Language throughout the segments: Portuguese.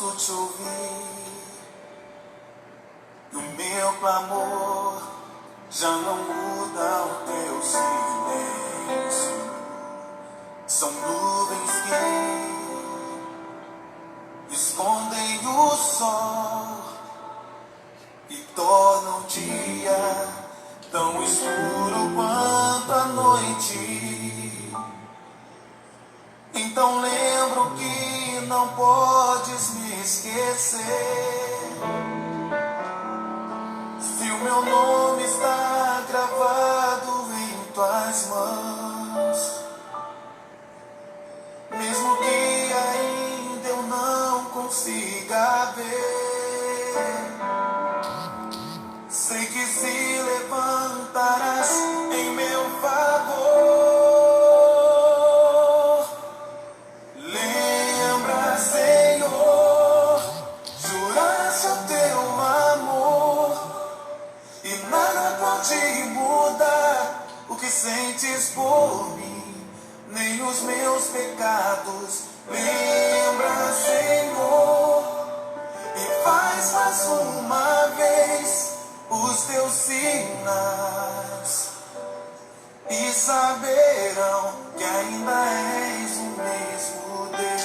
posso te ouvir. No meu clamor já não muda o teu silêncio. São nuvens que escondem o sol e tornam o dia tão escuro quanto a noite. Então lembro que não podes me esquecer. Se o meu nome está gravado em tuas mãos, mesmo que ainda eu não consiga ver, sei que se levantarás em meu favor. Lembra, Senhor, juraste o teu amor e nada pode mudar o que sentes por mim, nem os meus pecados. Lembra, Senhor, e faz mais uma vez os teus sinais, e saberão que ainda és o mesmo Deus.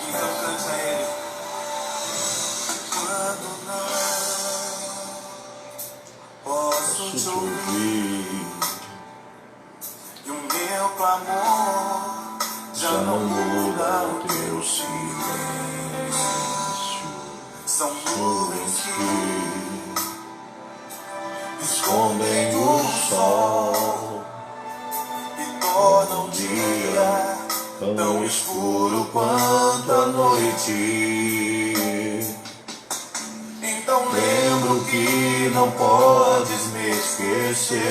Então cante a Ele. Quando não posso te ouvir e o meu clamor já não muda o teu silêncio. São nuvens que escondem o sol e tornam o dia tão escuro quanto a noite. Então lembro que não podes me esquecer.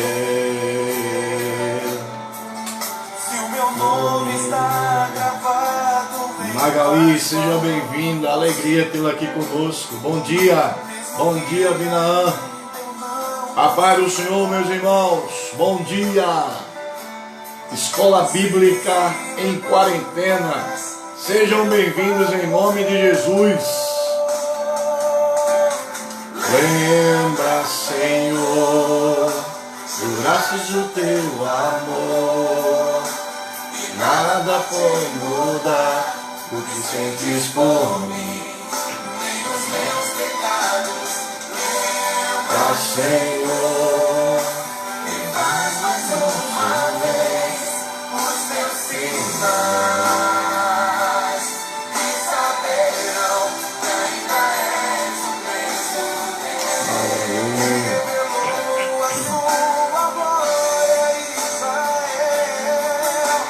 Se o meu nome está gravado em Magali, seja bem-vinda, alegria tê-la aqui conosco. Bom dia Binaã. A paz do Senhor, meus irmãos, bom dia. Escola Bíblica em Quarentena, sejam bem-vindos em nome de Jesus. Lembra, Senhor, jurastes o teu amor, nada pode mudar o que sentes por mim, nem os meus pecados. lembra, Senhor, E faz mais uma vez os teus sinais, e saberão que ainda és o mesmo Deus. Revelou a sua glória a Israel,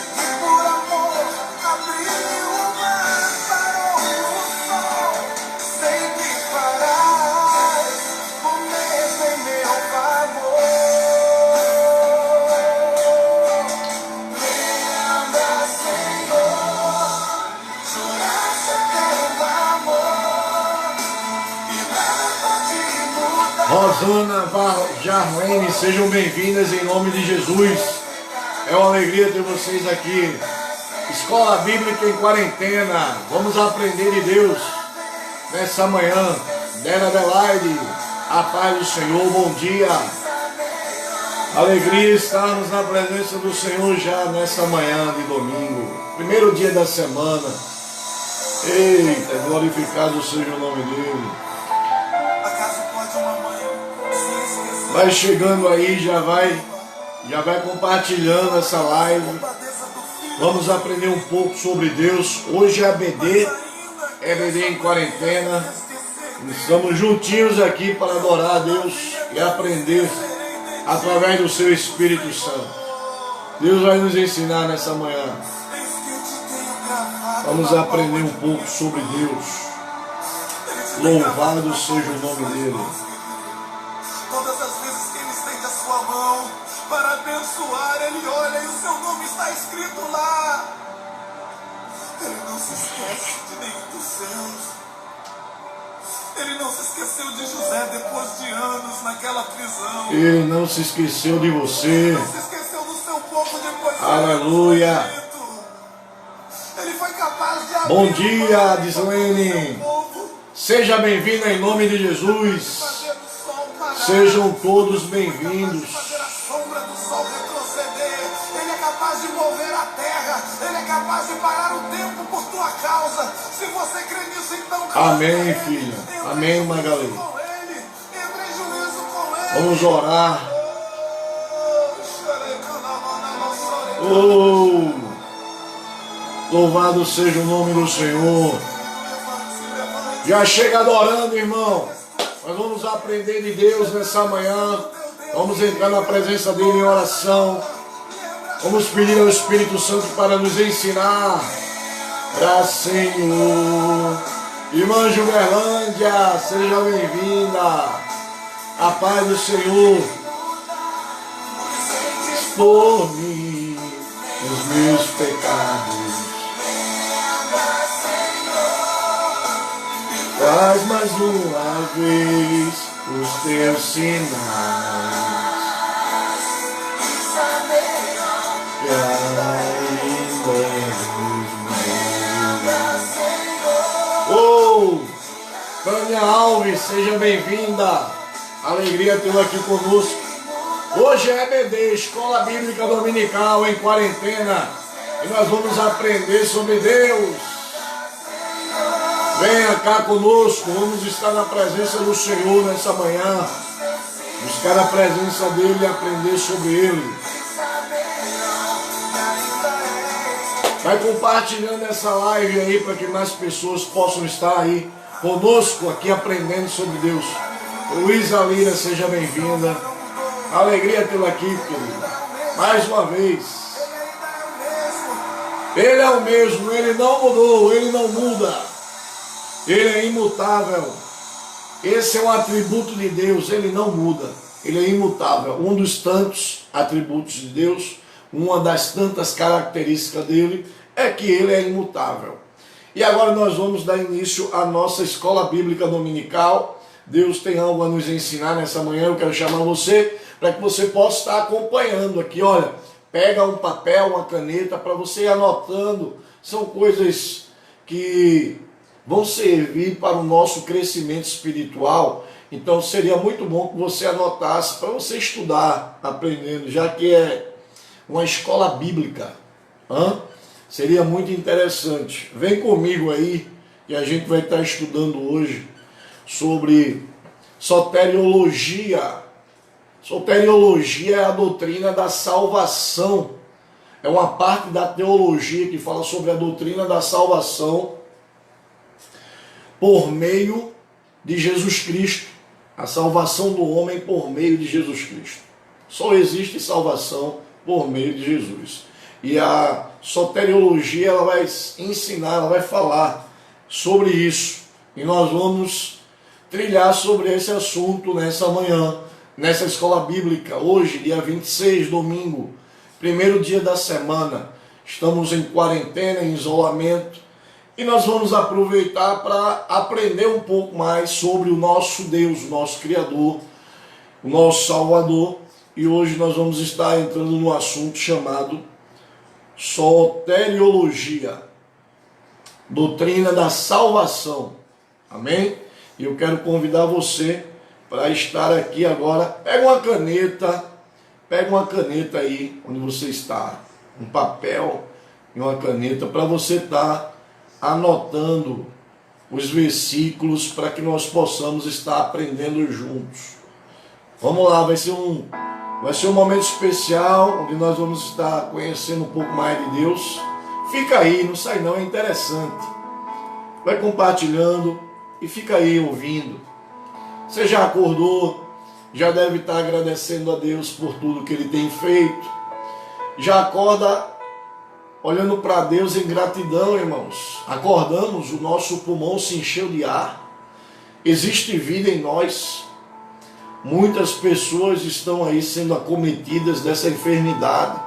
e por amor abriu o mar, parou o sol. Sei que farás o mesmo em meu favor. Lembra, Senhor, juraste teu amor e nada pode mudar. Rosana Jarlene, sejam bem-vindas em nome de Jesus. É uma alegria ter vocês aqui. Escola Bíblica em Quarentena, vamos aprender de Deus nessa manhã. Dena Adelaide, a paz do Senhor, bom dia. Alegria estarmos na presença do Senhor já nessa manhã de domingo, primeiro dia da semana. Eita, glorificado seja o nome dele. Acaso pode uma mãe se esquecer? Vai chegando aí, já vai compartilhando essa live. Padeça do filho Vamos aprender um pouco sobre Deus. Hoje é ABD, EBD em Quarentena. Estamos juntinhos aqui para adorar a Deus e aprender através do seu Espírito Santo. Deus vai nos ensinar nessa manhã. eis que eu te tenho gravado. Vamos aprender um pouco sobre Deus. Louvado seja o nome dele. Todas as vezes que ele estende a sua mão para abençoar, ele olha e o seu nome está escrito lá. Ele não se esquece de nenhum dos seus. Ele não se esqueceu de José depois de anos naquela prisão. Ele não se esqueceu de você. Não se esqueceu do seu povo depois de Aleluia. anos no Egito. Ele foi capaz de abrir Bom o dia, mar Dislene. para o seu povo, Seja bem-vinda em nome de Jesus. fazer o sol parar, Sejam todos capaz de bem-vindos. fazer a sombra do sol retroceder. Ele é capaz de mover a terra. Ele é capaz de parar o tempo por tua causa. Se você crê nisso, então clama Amém, a ele. filha. Entra Amém, em juízo Magali. com ele. Entra em juízo com ele. Vamos orar. Oh, Oh, louvado seja o nome do Senhor. Já chega adorando, irmão. Nós vamos aprender de Deus nessa manhã. Vamos entrar na presença dele em oração. Vamos pedir ao Espírito Santo para nos ensinar. Graças, Senhor. Irmã Juberlândia, seja bem-vinda. A paz do Senhor. Expor-me os meus pecados. Faz mais uma vez os teus sinais. E ainda oh, Tânia Alves, seja bem-vinda. Alegria tê-la aqui conosco. Hoje é EBD, Escola Bíblica Dominical em quarentena. E nós vamos aprender sobre Deus. Venha cá conosco, vamos estar na presença do Senhor nessa manhã. Buscar a presença dEle e aprender sobre Ele. Vai compartilhando essa live aí para que mais pessoas possam estar aí conosco, aqui aprendendo sobre Deus. Luísa Lira, seja bem-vinda. Alegria tê-la aqui, querido. Mais uma vez. Ele é o mesmo, Ele não mudou, Ele não muda. Ele é imutável. Esse é um atributo de Deus, Ele não muda. Ele é imutável. Um dos tantos atributos de Deus, uma das tantas características dele, é que Ele é imutável. E agora nós vamos dar início à nossa escola bíblica dominical. Deus tem algo a nos ensinar nessa manhã. Eu quero chamar você para que você possa estar acompanhando aqui. Olha, pega um papel, uma caneta para você ir anotando. São coisas que vão servir para o nosso crescimento espiritual. Então seria muito bom que você anotasse para você estudar, aprendendo, já que é uma escola bíblica. Seria muito interessante. Vem comigo aí, e a gente vai estar estudando hoje sobre soteriologia. Soteriologia é a doutrina da salvação. É uma parte da teologia que fala sobre a doutrina da salvação por meio de Jesus Cristo. A salvação do homem por meio de Jesus Cristo. Só existe salvação por meio de Jesus. E a soteriologia, ela vai ensinar, ela vai falar sobre isso. E nós vamos trilhar sobre esse assunto nessa manhã, nessa escola bíblica. Hoje, dia 26, domingo, primeiro dia da semana. Estamos em quarentena, em isolamento. E nós vamos aproveitar para aprender um pouco mais sobre o nosso Deus, o nosso Criador, o nosso Salvador. E hoje nós vamos estar entrando no assunto chamado soteriologia, doutrina da salvação. Amém? E eu quero convidar você para estar aqui agora. Pega uma caneta aí onde você está, um papel e uma caneta para você estar anotando os versículos para que nós possamos estar aprendendo juntos. Vamos lá, vai ser um momento especial onde nós vamos estar conhecendo um pouco mais de Deus. Fica aí, não sai não, é interessante. Vai compartilhando e fica aí ouvindo. Você já acordou, já deve estar agradecendo a Deus por tudo que Ele tem feito. Já acorda olhando para Deus em gratidão, irmãos. Acordamos, o nosso pulmão se encheu de ar. Existe vida em nós. Muitas pessoas estão aí sendo acometidas dessa enfermidade.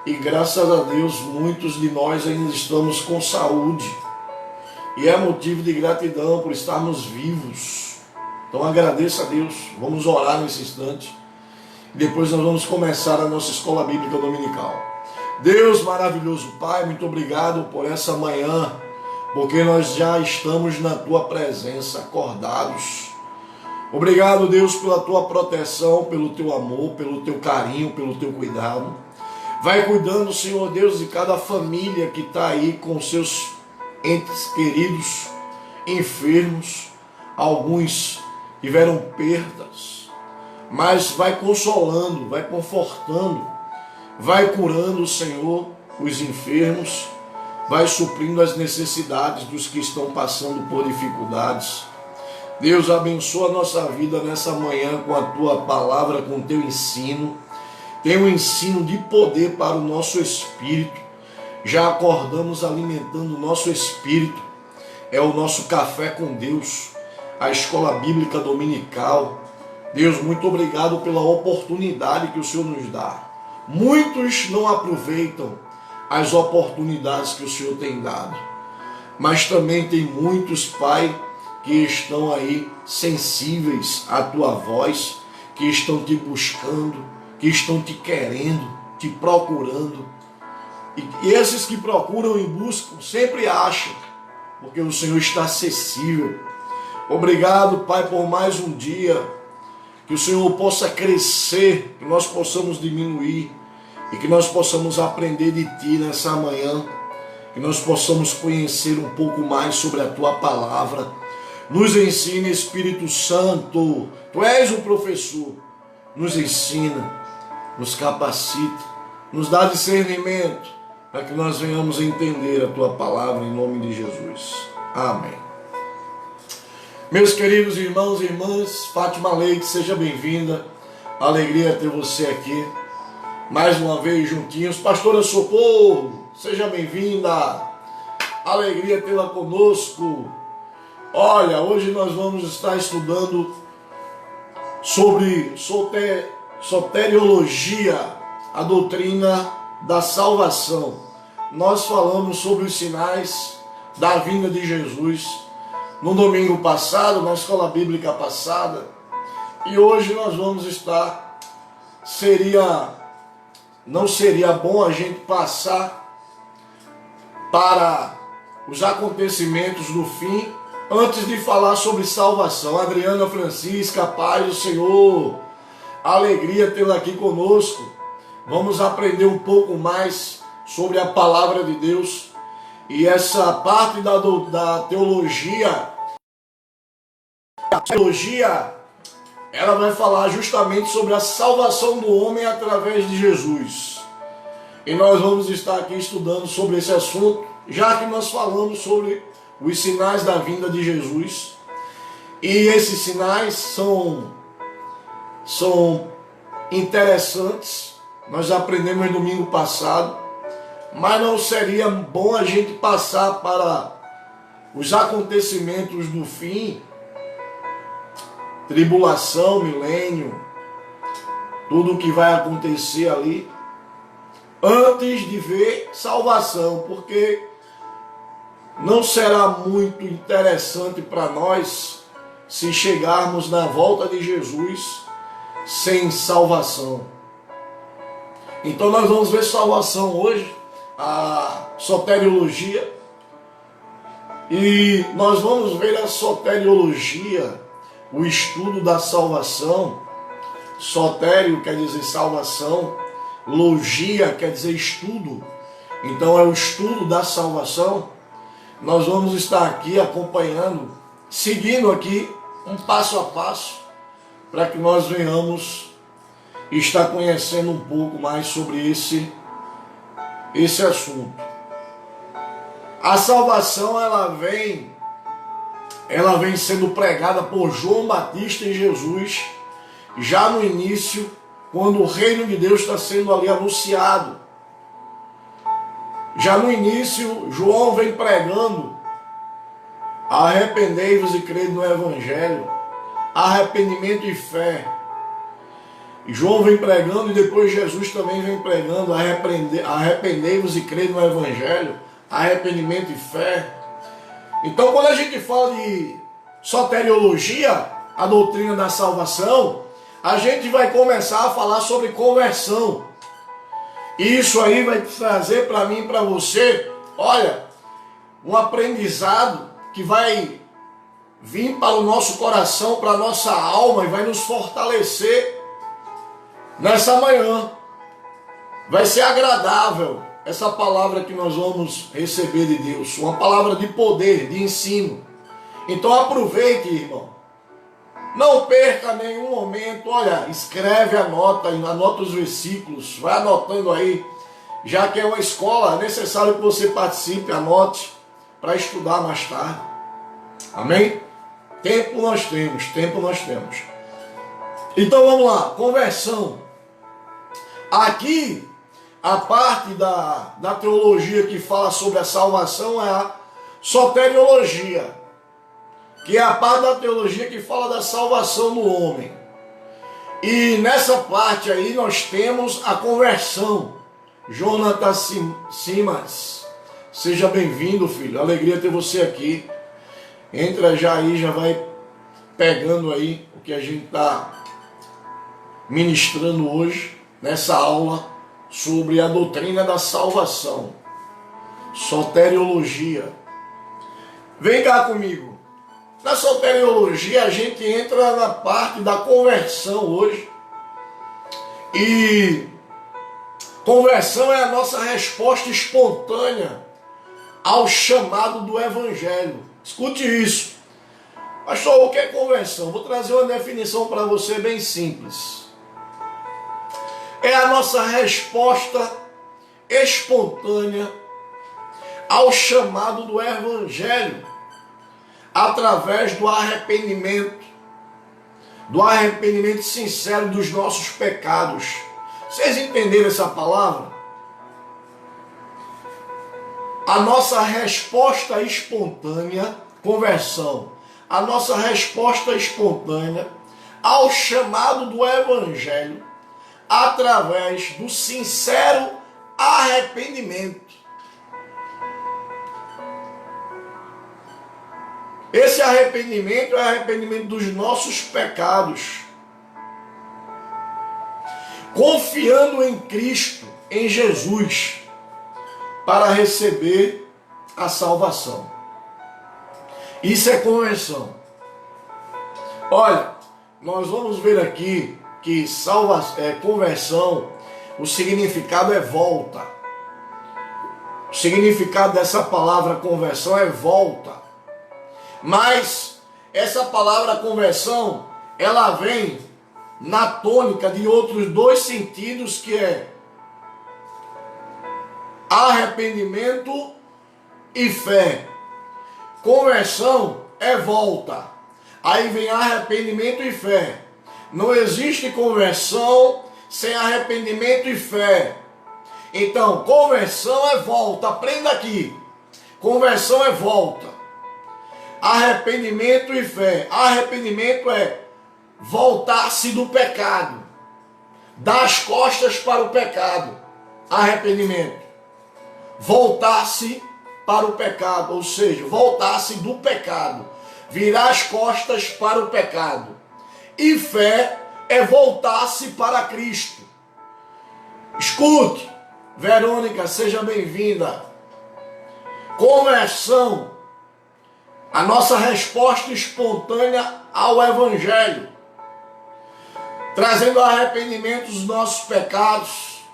E graças a Deus, muitos de nós ainda estamos com saúde. e é motivo de gratidão por estarmos vivos. Então agradeça a Deus. Vamos orar nesse instante. Depois nós vamos começar a nossa escola bíblica dominical. Deus maravilhoso Pai, muito obrigado por essa manhã, porque nós já estamos na Tua presença, acordados. Obrigado, Deus, pela Tua proteção, pelo Teu amor, pelo Teu carinho, pelo Teu cuidado. Vai cuidando, Senhor Deus, de cada família que está aí com seus entes queridos, enfermos. Alguns tiveram perdas, mas vai consolando, vai confortando, vai curando, Senhor, os enfermos, vai suprindo as necessidades dos que estão passando por dificuldades. Deus, abençoa a nossa vida nessa manhã com a Tua palavra, com o Teu ensino. Tem um ensino de poder para o nosso espírito. Já acordamos alimentando o nosso espírito. É o nosso café com Deus, a escola bíblica dominical. Deus, muito obrigado pela oportunidade que o Senhor nos dá. Muitos não aproveitam as oportunidades que o Senhor tem dado, mas também tem muitos, Pai, que estão aí sensíveis à Tua voz, que estão Te buscando, que estão Te querendo, Te procurando. E esses que procuram e buscam sempre acham, porque o Senhor está acessível. Obrigado, Pai, por mais um dia, que o Senhor possa crescer, que nós possamos diminuir e que nós possamos aprender de Ti nessa manhã, que nós possamos conhecer um pouco mais sobre a Tua palavra. Nos ensina, Espírito Santo, Tu és o professor, nos ensina, nos capacita, nos dá discernimento, para que nós venhamos entender a Tua palavra em nome de Jesus. Amém. Meus queridos irmãos e irmãs, Fátima Leite, seja bem-vinda. Alegria ter você aqui, mais uma vez juntinhos. Pastora Socorro, seja bem-vinda. Alegria tê-la conosco. Olha, hoje nós vamos estar estudando sobre soteriologia, a doutrina da salvação. Nós falamos sobre os sinais da vinda de Jesus no domingo passado, na escola bíblica passada, e hoje nós vamos estar, não seria bom a gente passar para os acontecimentos do fim, antes de falar sobre salvação. Adriana Francisca, paz do Senhor, alegria tê-la aqui conosco. Vamos aprender um pouco mais sobre a palavra de Deus. E essa parte da teologia, ela vai falar justamente sobre a salvação do homem através de Jesus. E nós vamos estar aqui estudando sobre esse assunto, já que nós falamos sobre os sinais da vinda de Jesus. E esses sinais são interessantes. Nós aprendemos no domingo passado, mas não seria bom a gente passar para os acontecimentos do fim, tribulação, milênio, tudo o que vai acontecer ali, antes de ver salvação, porque não será muito interessante para nós se chegarmos na volta de Jesus sem salvação. Então nós vamos ver salvação hoje, a soteriologia, e nós vamos ver a soteriologia, o estudo da salvação. Sotério quer dizer salvação, logia quer dizer estudo, então é o estudo da salvação. Nós vamos estar aqui acompanhando, seguindo aqui um passo a passo, para que nós venhamos estar conhecendo um pouco mais sobre esse assunto. A salvação, ela vem sendo pregada por João Batista em Jesus, já no início, quando o reino de Deus está sendo ali anunciado. Já no início, João vem pregando: arrependei-vos e crede no Evangelho, arrependimento e fé. E João vem pregando, e depois Jesus também vem pregando: arrependei-vos e crede no Evangelho, arrependimento e fé. Então, quando a gente fala de soteriologia, a doutrina da salvação, a gente vai começar a falar sobre conversão. E isso aí vai trazer para mim e para você, olha, um aprendizado que vai vir para o nosso coração, para a nossa alma e vai nos fortalecer nessa manhã. Vai ser agradável essa palavra que nós vamos receber de Deus, uma palavra de poder, de ensino. Então aproveite, irmão. Não perca nenhum momento. Olha, escreve, anota os versículos, vai anotando aí. Já que é uma escola, é necessário que você participe, anote, para estudar mais tarde. Amém? Tempo nós temos. Então vamos lá, conversão. Aqui, a parte da teologia que fala sobre a salvação é a soteriologia, que é a parte da teologia que fala da salvação do homem. E nessa parte aí nós temos a conversão. Jonathan Simas, seja bem-vindo, filho. Alegria ter você aqui. Entra já aí, já vai pegando aí o que a gente está ministrando hoje, nessa aula sobre a doutrina da salvação. Soteriologia. Vem cá comigo. Na soteriologia a gente entra na parte da conversão hoje. E conversão é a nossa resposta espontânea ao chamado do Evangelho. Escute isso. Pastor, o que é conversão? Vou trazer uma definição para você bem simples. É a nossa resposta espontânea ao chamado do Evangelho, através do arrependimento sincero dos nossos pecados. Vocês entenderam essa palavra? A nossa resposta espontânea, conversão, a nossa resposta espontânea ao chamado do Evangelho, através do sincero arrependimento. Esse arrependimento é o arrependimento dos nossos pecados, confiando em Cristo, em Jesus, para receber a salvação. Isso é conversão. Olha, nós vamos ver aqui que conversão, o significado é volta. O significado dessa palavra conversão é volta. Mas essa palavra conversão, ela vem na tônica de outros dois sentidos, que é arrependimento e fé. Conversão é volta. Aí vem arrependimento e fé. Não existe conversão sem arrependimento e fé. Então, conversão é volta. Aprenda aqui. Conversão é volta. Arrependimento e fé. Arrependimento é voltar-se do pecado. Dar as costas para o pecado. Arrependimento. Voltar-se para o pecado. Ou seja, voltar-se do pecado. Virar as costas para o pecado. E fé é voltar-se para Cristo. Escute, Verônica, seja bem-vinda. Conversão, a nossa resposta espontânea ao Evangelho, trazendo arrependimento dos nossos pecados.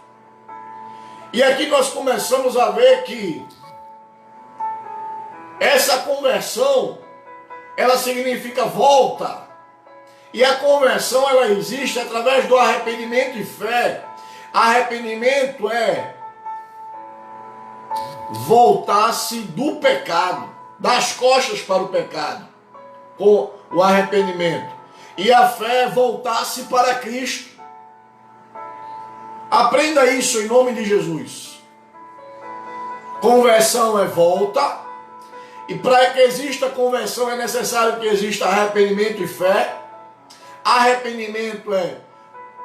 E aqui nós começamos a ver que essa conversão, ela significa volta. E a conversão, ela existe através do arrependimento e fé. Arrependimento é voltar-se do pecado, das costas para o pecado, com o arrependimento. E a fé é voltar-se para Cristo. Aprenda isso em nome de Jesus. Conversão é volta. E para que exista conversão é necessário que exista arrependimento e fé. Arrependimento é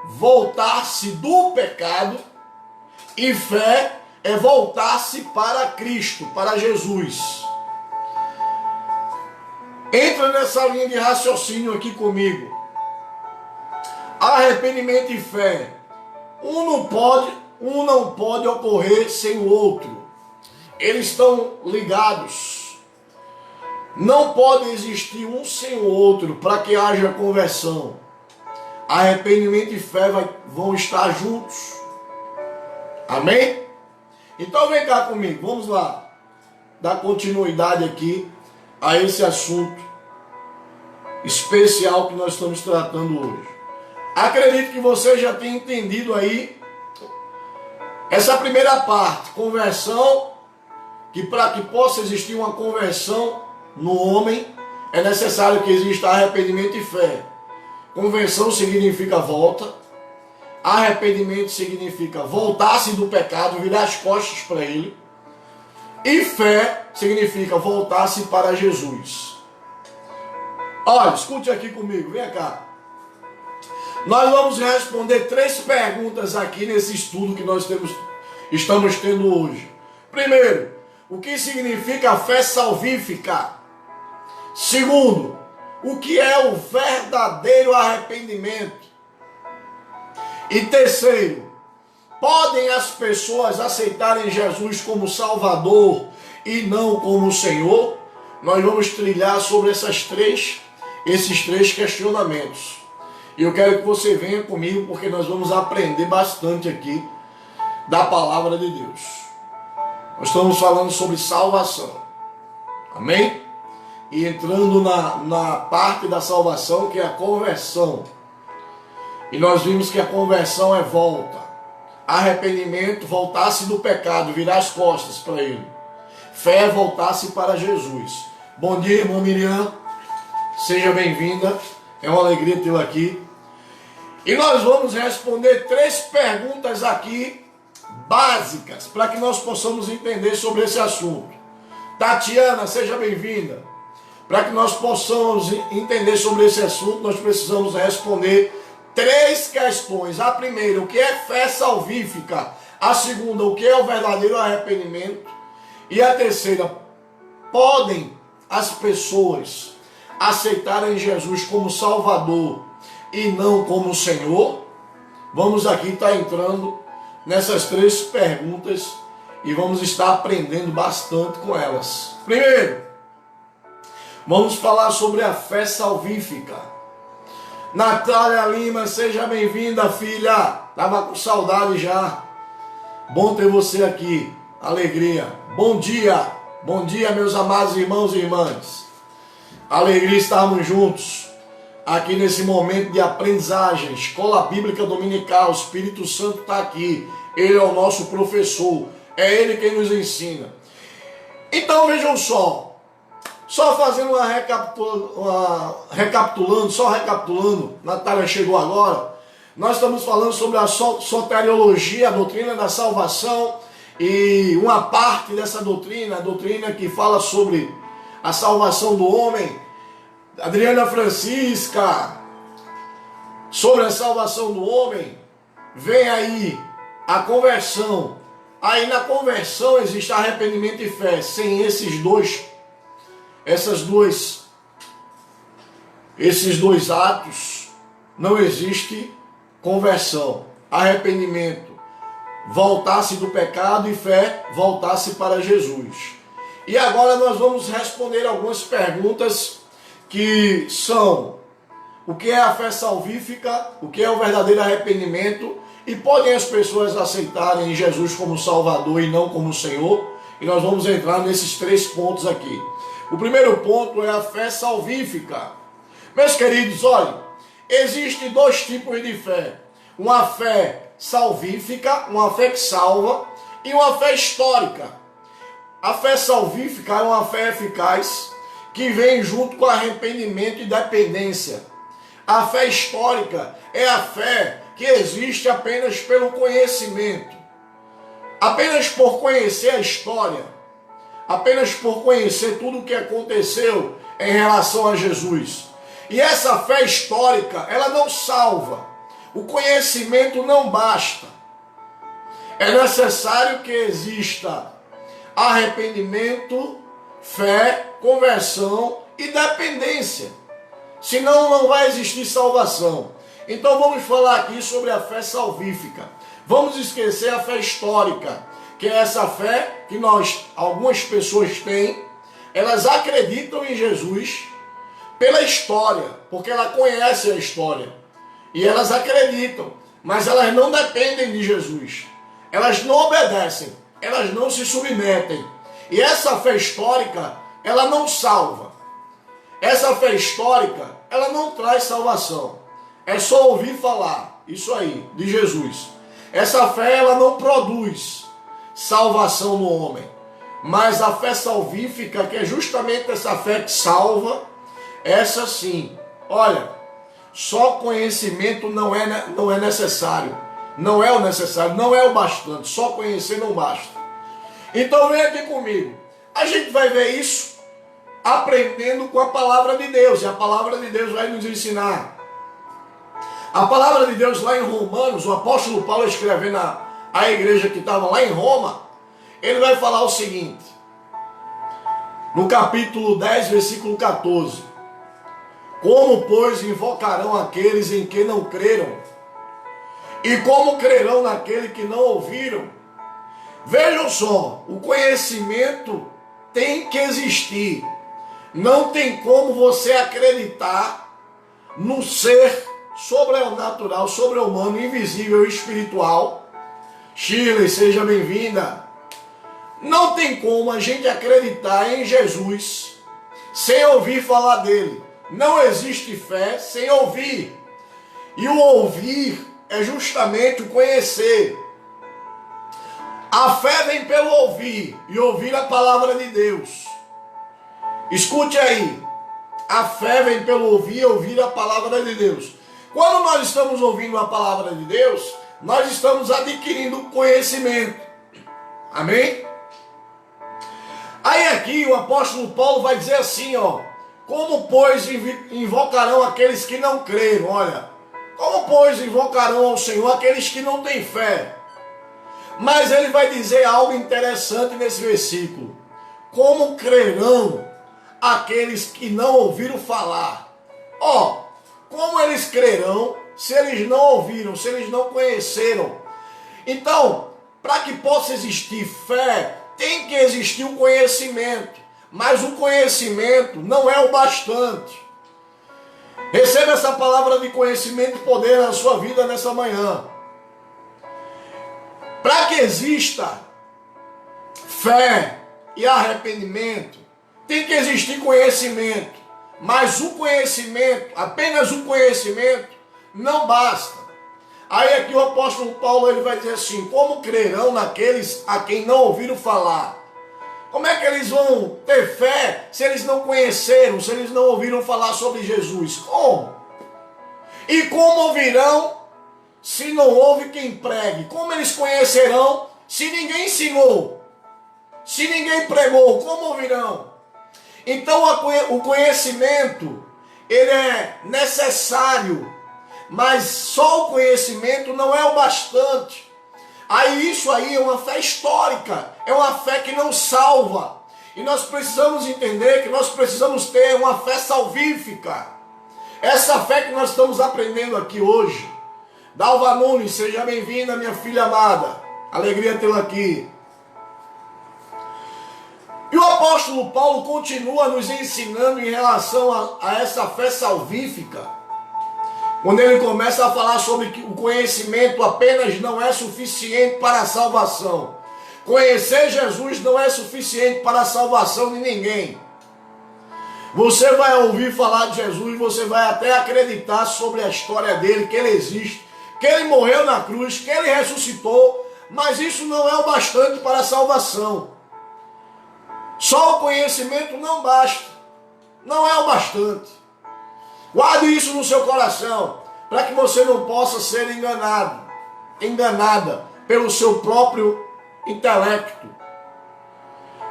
voltar-se do pecado e fé é voltar-se para Cristo, para Jesus. Entra nessa linha de raciocínio aqui comigo. Arrependimento e fé. Um não pode ocorrer sem o outro. Eles estão ligados. Não pode existir um sem o outro para que haja conversão. Arrependimento e fé vão estar juntos. Amém? Então vem cá comigo, vamos lá. Dar continuidade aqui a esse assunto especial que nós estamos tratando hoje. Acredito que você já tenha entendido aí essa primeira parte, conversão, que para que possa existir uma conversão no homem, é necessário que exista arrependimento e fé. Conversão significa volta, arrependimento significa voltar-se do pecado, virar as costas para ele, e fé significa voltar-se para Jesus. Olha, escute aqui comigo, vem cá. Nós vamos responder 3 perguntas aqui nesse estudo que nós estamos tendo hoje. Primeiro, o que significa a fé salvífica? Segundo, o que é o verdadeiro arrependimento? E terceiro, podem as pessoas aceitarem Jesus como Salvador e não como Senhor? Nós vamos trilhar sobre esses três questionamentos. E eu quero que você venha comigo, porque nós vamos aprender bastante aqui da palavra de Deus. Nós estamos falando sobre salvação. Amém? E entrando na parte da salvação, que é a conversão. E nós vimos que a conversão é volta. Arrependimento, voltar-se do pecado, virar as costas para ele. Fé, voltar-se para Jesus. Bom dia, irmã Miriam. Seja bem-vinda. É uma alegria tê-la aqui. E nós vamos responder 3 perguntas aqui básicas para que nós possamos entender sobre esse assunto. Tatiana, seja bem-vinda. Para que nós possamos entender sobre esse assunto, nós precisamos responder 3 questões. A primeira, o que é fé salvífica? A segunda, o que é o verdadeiro arrependimento? E a terceira, podem as pessoas aceitarem Jesus como Salvador e não como Senhor? Vamos aqui estar entrando nessas 3 perguntas e vamos estar aprendendo bastante com elas. Primeiro, vamos falar sobre a fé salvífica. Natália Lima, seja bem-vinda, filha. Estava com saudade já. Bom ter você aqui. Alegria. Bom dia, meus amados irmãos e irmãs. Alegria estarmos juntos aqui nesse momento de aprendizagem. Escola Bíblica Dominical. O Espírito Santo está aqui. Ele é o nosso professor. É Ele quem nos ensina. Então vejam só. Só fazendo recapitulando, Natália chegou agora, nós estamos falando sobre a soteriologia, a doutrina da salvação, e uma parte dessa doutrina, a doutrina que fala sobre a salvação do homem, Adriana Francisca, sobre a salvação do homem, vem aí a conversão. Aí na conversão existe arrependimento e fé. Sem esses dois atos, não existe conversão. Arrependimento, voltar-se do pecado, e fé, voltar-se para Jesus. E agora nós vamos responder algumas perguntas que são: o que é a fé salvífica? O que é o verdadeiro arrependimento? E podem as pessoas aceitarem Jesus como Salvador e não como Senhor? E nós vamos entrar nesses 3 pontos aqui. O primeiro ponto é a fé salvífica. Meus queridos, olhem, existem 2 tipos de fé. Uma fé salvífica, uma fé que salva, e uma fé histórica. A fé salvífica é uma fé eficaz que vem junto com arrependimento e dependência. A fé histórica é a fé que existe apenas pelo conhecimento. Apenas por conhecer a história, apenas por conhecer tudo o que aconteceu em relação a Jesus. E essa fé histórica, ela não salva. O conhecimento não basta. É necessário que exista arrependimento, fé, conversão e dependência. Senão não vai existir salvação. Então vamos falar aqui sobre a fé salvífica. Vamos esquecer a fé histórica, que é essa fé que algumas pessoas têm. Elas acreditam em Jesus pela história, porque ela conhece a história. E elas acreditam, mas elas não dependem de Jesus. Elas não obedecem, elas não se submetem. E essa fé histórica, ela não salva. Essa fé histórica, ela não traz salvação. É só ouvir falar, isso aí, de Jesus. Essa fé, ela não produz salvação no homem. Mas a fé salvífica, que é justamente essa fé que salva, essa sim. Olha, só conhecimento não é necessário. Não é o necessário, não é o bastante. Só conhecer não basta. Então vem aqui comigo. A gente vai ver isso aprendendo com a palavra de Deus. E a palavra de Deus vai nos ensinar. A palavra de Deus lá em Romanos, o apóstolo Paulo escrevendo a igreja que estava lá em Roma, ele vai falar o seguinte, no capítulo 10, versículo 14. Como, pois, invocarão aqueles em que não creram? E como crerão naquele que não ouviram? Vejam só, o conhecimento tem que existir. Não tem como você acreditar no ser sobrenatural, sobre-humano, invisível, espiritual. Shirley, seja bem-vinda. Não tem como a gente acreditar em Jesus sem ouvir falar dele. Não existe fé sem ouvir. E o ouvir é justamente o conhecer. A fé vem pelo ouvir e ouvir a palavra de Deus. Escute aí. A fé vem pelo ouvir e ouvir a palavra de Deus. Quando nós estamos ouvindo a palavra de Deus, nós estamos adquirindo conhecimento. Amém? Aí aqui o apóstolo Paulo vai dizer assim, ó. Como, pois, invocarão aqueles que não creram? Olha, como, pois, invocarão ao Senhor aqueles que não têm fé? Mas ele vai dizer algo interessante nesse versículo. Como crerão aqueles que não ouviram falar? Ó, como eles crerão se eles não ouviram, se eles não conheceram? Então, para que possa existir fé, tem que existir o conhecimento. Mas o conhecimento não é o bastante. Receba essa palavra de conhecimento e poder na sua vida nessa manhã. Para que exista fé e arrependimento, tem que existir conhecimento. Mas o conhecimento, apenas o conhecimento, não basta. Aí aqui o apóstolo Paulo ele vai dizer assim, como crerão naqueles a quem não ouviram falar? Como é que eles vão ter fé se eles não conheceram, se eles não ouviram falar sobre Jesus? Como? E como ouvirão se não houve quem pregue? Como eles conhecerão se ninguém ensinou? Se ninguém pregou, como ouvirão? Então o conhecimento, ele é necessário, mas só o conhecimento não é o bastante. Aí isso aí é uma fé histórica, é uma fé que não salva. E nós precisamos entender que nós precisamos ter uma fé salvífica. Essa fé que nós estamos aprendendo aqui hoje. Dalva Nunes, seja bem-vinda, minha filha amada. Alegria tê-la aqui. E o apóstolo Paulo continua nos ensinando em relação a essa fé salvífica. Quando ele começa a falar sobre que o conhecimento apenas não é suficiente para a salvação. Conhecer Jesus não é suficiente para a salvação de ninguém. Você vai ouvir falar de Jesus, você vai até acreditar sobre a história dele, que ele existe, que ele morreu na cruz, que ele ressuscitou, mas isso não é o bastante para a salvação. Só o conhecimento não basta, não é o bastante. Guarde isso no seu coração, para que você não possa ser enganada pelo seu próprio intelecto.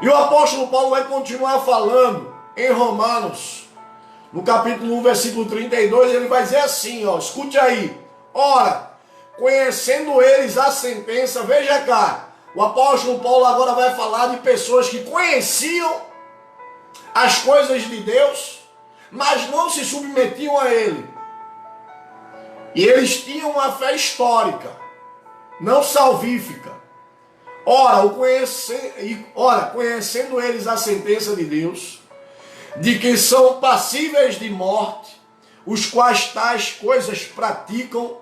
E o apóstolo Paulo vai continuar falando em Romanos, no capítulo 1, versículo 32, ele vai dizer assim, ó, escute aí. Ora, conhecendo eles a sentença, veja cá, o apóstolo Paulo agora vai falar de pessoas que conheciam as coisas de Deus, mas não se submetiam a Ele. E eles tinham uma fé histórica, não salvífica. Ora, conhecendo eles a sentença de Deus, de que são passíveis de morte, os quais tais coisas praticam.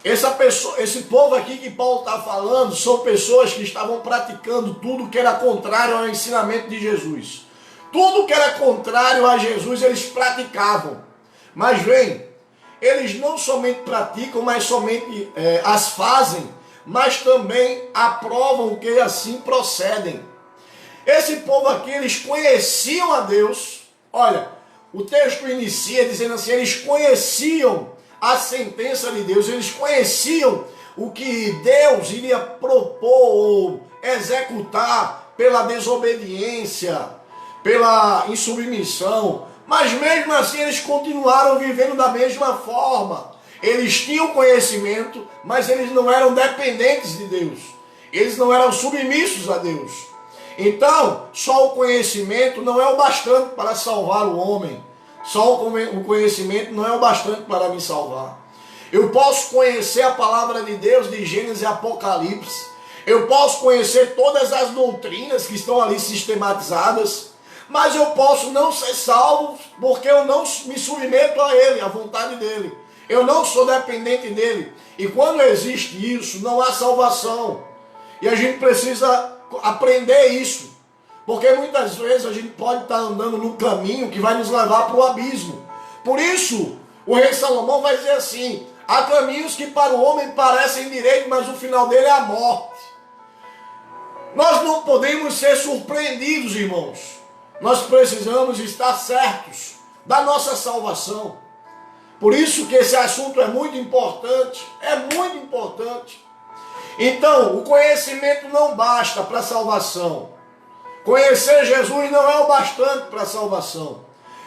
Esse povo aqui que Paulo está falando são pessoas que estavam praticando tudo que era contrário ao ensinamento de Jesus. Tudo que era contrário a Jesus eles praticavam. Mas vem, eles não somente praticam, mas somente as fazem, mas também aprovam que assim procedem. Esse povo aqui, eles conheciam a Deus. Olha, o texto inicia dizendo assim, eles conheciam a sentença de Deus, eles conheciam o que Deus iria propor ou executar pela desobediência, pela insubmissão, mas mesmo assim eles continuaram vivendo da mesma forma. Eles tinham conhecimento, mas eles não eram dependentes de Deus, eles não eram submissos a Deus. Então, só o conhecimento não é o bastante para salvar o homem. Só o conhecimento não é o bastante para me salvar. Eu posso conhecer a palavra de Deus de Gênesis e Apocalipse. Eu posso conhecer todas as doutrinas que estão ali sistematizadas. Mas eu posso não ser salvo porque eu não me submeto a Ele, à vontade dEle. Eu não sou dependente dEle. E quando existe isso, não há salvação. E a gente precisa aprender isso. Porque muitas vezes a gente pode estar andando num caminho que vai nos levar para o abismo. Por isso, o rei Salomão vai dizer assim, há caminhos que para o homem parecem direitos, mas o final dele é a morte. Nós não podemos ser surpreendidos, irmãos. Nós precisamos estar certos da nossa salvação. Por isso que esse assunto é muito importante. É muito importante. Então, o conhecimento não basta para a salvação. Conhecer Jesus não é o bastante para a salvação.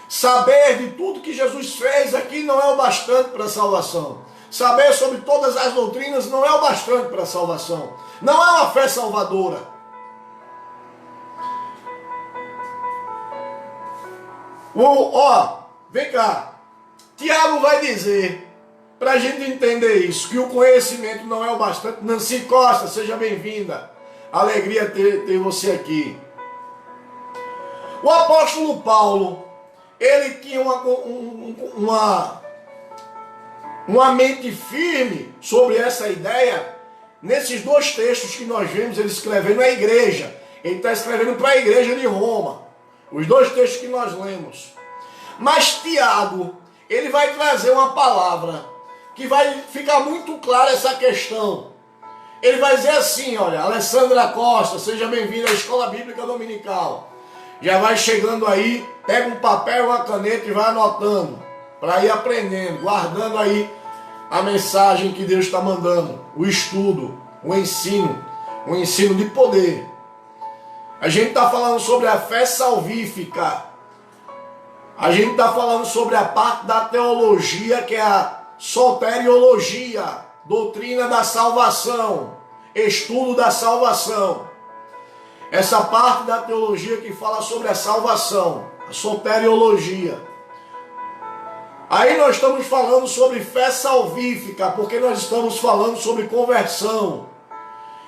Saber de tudo que Jesus fez aqui não é o bastante para a salvação. Saber sobre todas as doutrinas não é o bastante para a salvação. Não é uma fé salvadora. Vem cá. Tiago vai dizer, para a gente entender isso, que o conhecimento não é o bastante. Nancy Costa, seja bem-vinda. Alegria ter você aqui. O apóstolo Paulo, ele tinha uma mente firme sobre essa ideia, nesses dois textos que nós vemos ele escrevendo à igreja. Ele está escrevendo para a igreja de Roma, os dois textos que nós lemos. Mas Tiago, ele vai trazer uma palavra que vai ficar muito clara essa questão. Ele vai dizer assim, olha, Alessandra Costa, seja bem-vinda à Escola Bíblica Dominical. Já vai chegando aí, pega um papel e uma caneta e vai anotando, para ir aprendendo, guardando aí a mensagem que Deus está mandando, o estudo, o ensino de poder. A gente está falando sobre a fé salvífica, a gente está falando sobre a parte da teologia, que é a soteriologia, doutrina da salvação, estudo da salvação. Essa parte da teologia que fala sobre a salvação, a soteriologia. Aí nós estamos falando sobre fé salvífica, porque nós estamos falando sobre conversão.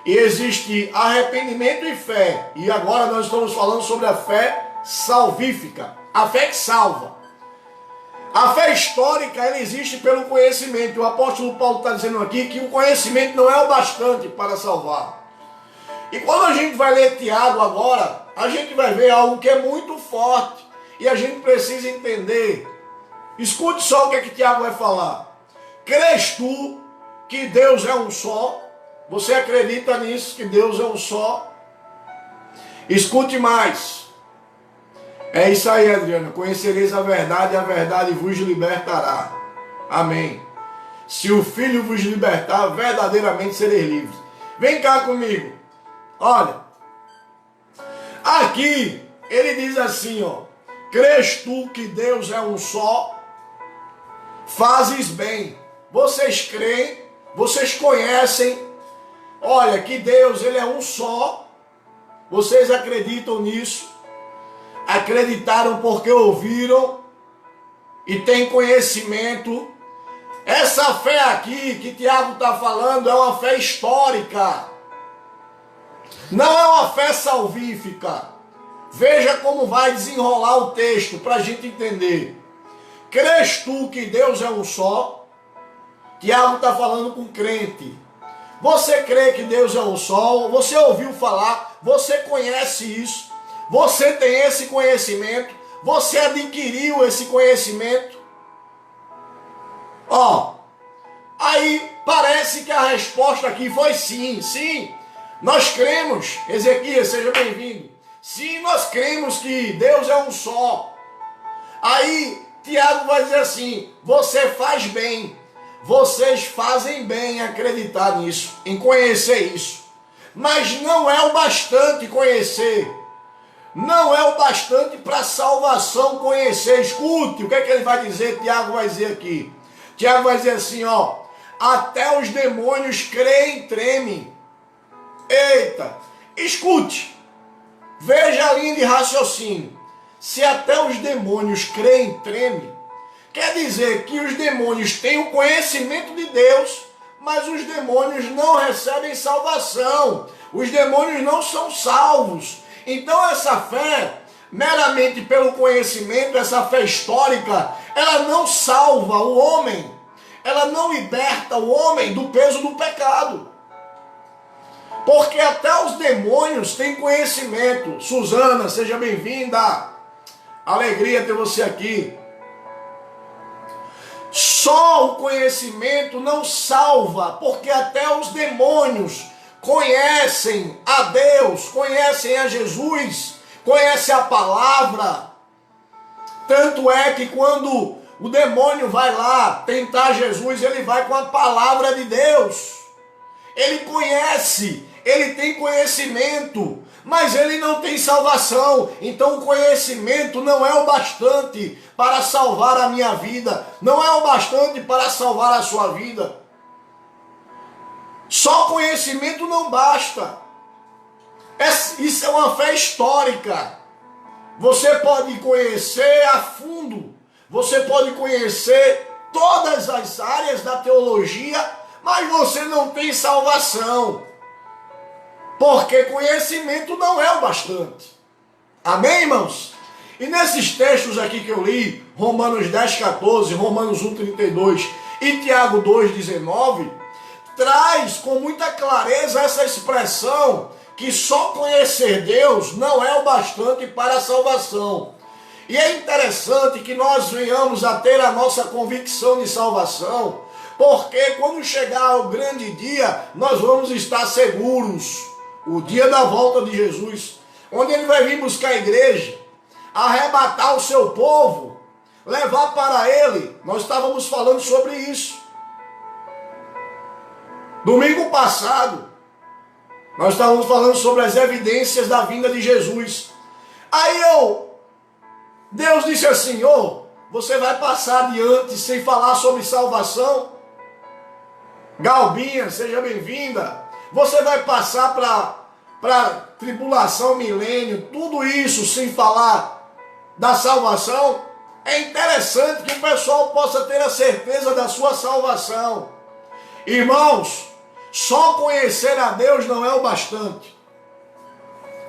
E existe arrependimento e fé. E agora nós estamos falando sobre a fé salvífica, a fé que salva. A fé histórica, ela existe pelo conhecimento. O apóstolo Paulo está dizendo aqui que o conhecimento não é o bastante para salvar. E quando a gente vai ler Tiago agora, a gente vai ver algo que é muito forte. E a gente precisa entender. Escute só o que é que Tiago vai falar. Crês tu que Deus é um só? Você acredita nisso, que Deus é um só? Escute mais. É isso aí, Adriana. Conhecereis a verdade vos libertará. Amém. Se o Filho vos libertar, verdadeiramente sereis livres. Vem cá comigo. Olha, aqui ele diz assim, ó, crês tu que Deus é um só? Fazes bem. Vocês creem, vocês conhecem, olha, que Deus ele é um só. Vocês acreditam nisso? acreditaram porque ouviram e têm conhecimento. Essa fé aqui que Tiago está falando é uma fé histórica. Não é uma fé salvífica. Veja como vai desenrolar o texto para a gente entender. Crês tu que Deus é um só? Tiago está falando com crente. Você crê que Deus é um só? Você ouviu falar? Você conhece isso? Você tem esse conhecimento? Você adquiriu esse conhecimento? Aí parece que a resposta aqui foi sim, sim. Nós cremos, Ezequias, seja bem-vindo. Sim, nós cremos que Deus é um só. Aí Tiago vai dizer assim: você faz bem, vocês fazem bem em acreditar nisso, em conhecer isso. Mas não é o bastante conhecer. Não é o bastante para salvação conhecer. Escute, o que é que ele vai dizer? Tiago vai dizer aqui. Tiago vai dizer assim, até os demônios creem e tremem. Eita, escute. Veja a linha de raciocínio. Se até os demônios creem e tremem, quer dizer que os demônios têm o conhecimento de Deus, mas os demônios não recebem salvação. Os demônios não são salvos. Então essa fé, meramente pelo conhecimento, essa fé histórica, ela não salva o homem. Ela não liberta o homem do peso do pecado. Porque até os demônios têm conhecimento. Suzana, seja bem-vinda. Alegria ter você aqui. Só o conhecimento não salva, porque até os demônios conhecem a Deus, conhecem a Jesus, conhecem a palavra. Tanto é que quando o demônio vai lá tentar Jesus, ele vai com a palavra de Deus. Ele conhece, ele tem conhecimento, mas ele não tem salvação. Então o conhecimento não é o bastante para salvar a minha vida, não é o bastante para salvar a sua vida. Só conhecimento não basta. Isso é uma fé histórica. Você pode conhecer a fundo, você pode conhecer todas as áreas da teologia, mas você não tem salvação. Porque conhecimento não é o bastante. Amém, irmãos? E nesses textos aqui que eu li, Romanos 10:14, Romanos 1:32 e Tiago 2:19, traz com muita clareza essa expressão que só conhecer Deus não é o bastante para a salvação. E é interessante que nós venhamos a ter a nossa convicção de salvação, porque quando chegar o grande dia, nós vamos estar seguros. O dia da volta de Jesus, onde ele vai vir buscar a igreja, arrebatar o seu povo, levar para ele. Nós estávamos falando sobre isso. Domingo passado, nós estávamos falando sobre as evidências da vinda de Jesus. Aí Deus disse assim, você vai passar adiante sem falar sobre salvação? Galbinha, seja bem-vinda. Você vai passar para tribulação, milênio, tudo isso sem falar da salvação? É interessante que o pessoal possa ter a certeza da sua salvação. Irmãos, só conhecer a Deus não é o bastante.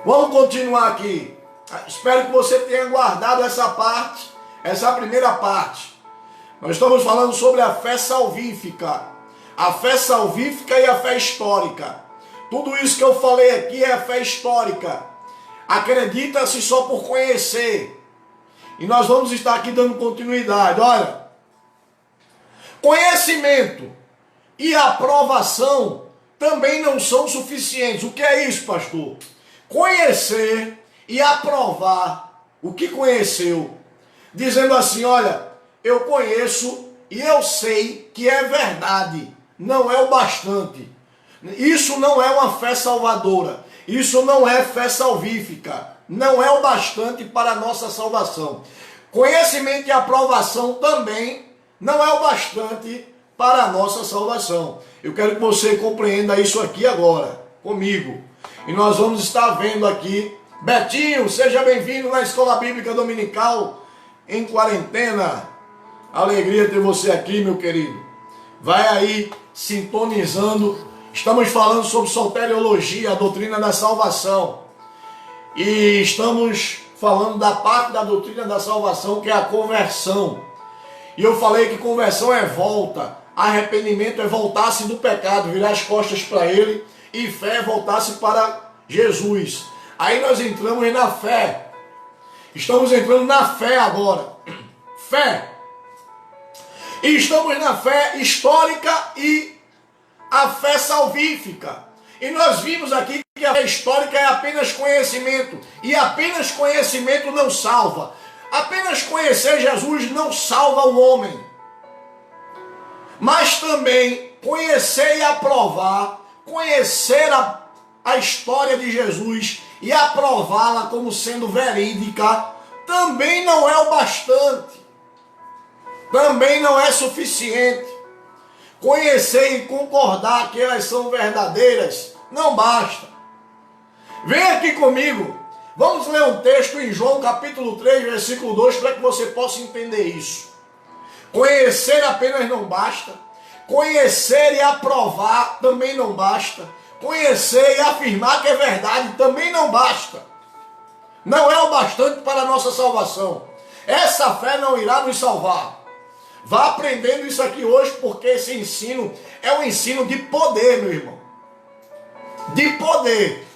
Vamos continuar aqui. Espero que você tenha guardado essa parte, essa primeira parte. Nós estamos falando sobre a fé salvífica. A fé salvífica e a fé histórica. Tudo isso que eu falei aqui é a fé histórica. Acredita-se só por conhecer. E nós vamos estar aqui dando continuidade. Olha, conhecimento e aprovação também não são suficientes. O que é isso, pastor? Conhecer e aprovar o que conheceu. Dizendo assim, olha, eu conheço e eu sei que é verdade. Não é o bastante. Isso não é uma fé salvadora. Isso não é fé salvífica. Não é o bastante para a nossa salvação. Conhecimento e aprovação também não é o bastante para a nossa salvação. Eu quero que você compreenda isso aqui agora, comigo. E nós vamos estar vendo aqui Betinho, seja bem-vindo na Escola Bíblica Dominical em quarentena. Alegria ter você aqui, meu querido. Vai aí sintonizando. Estamos falando sobre soteriologia, a doutrina da salvação. E estamos falando da parte da doutrina da salvação, que é a conversão. E eu falei que conversão é volta, arrependimento é voltar-se do pecado, virar as costas para ele, e fé é voltar-se para Jesus. Aí nós entramos na fé. Estamos entrando na fé agora. Fé. E estamos na fé histórica e a fé salvífica. E nós vimos aqui que a fé histórica é apenas conhecimento. E apenas conhecimento não salva. Apenas conhecer Jesus não salva o homem. Mas também conhecer e aprovar, conhecer a história de Jesus e aprová-la como sendo verídica, também não é o bastante. Também não é suficiente. Conhecer e concordar que elas são verdadeiras não basta. Vem aqui comigo. Vamos ler um texto em João capítulo 3, versículo 2, para que você possa entender isso. Conhecer apenas não basta. Conhecer e aprovar também não basta. Conhecer e afirmar que é verdade também não basta. Não é o bastante para a nossa salvação. Essa fé não irá nos salvar. Vá aprendendo isso aqui hoje, porque esse ensino é um ensino de poder, meu irmão. De poder.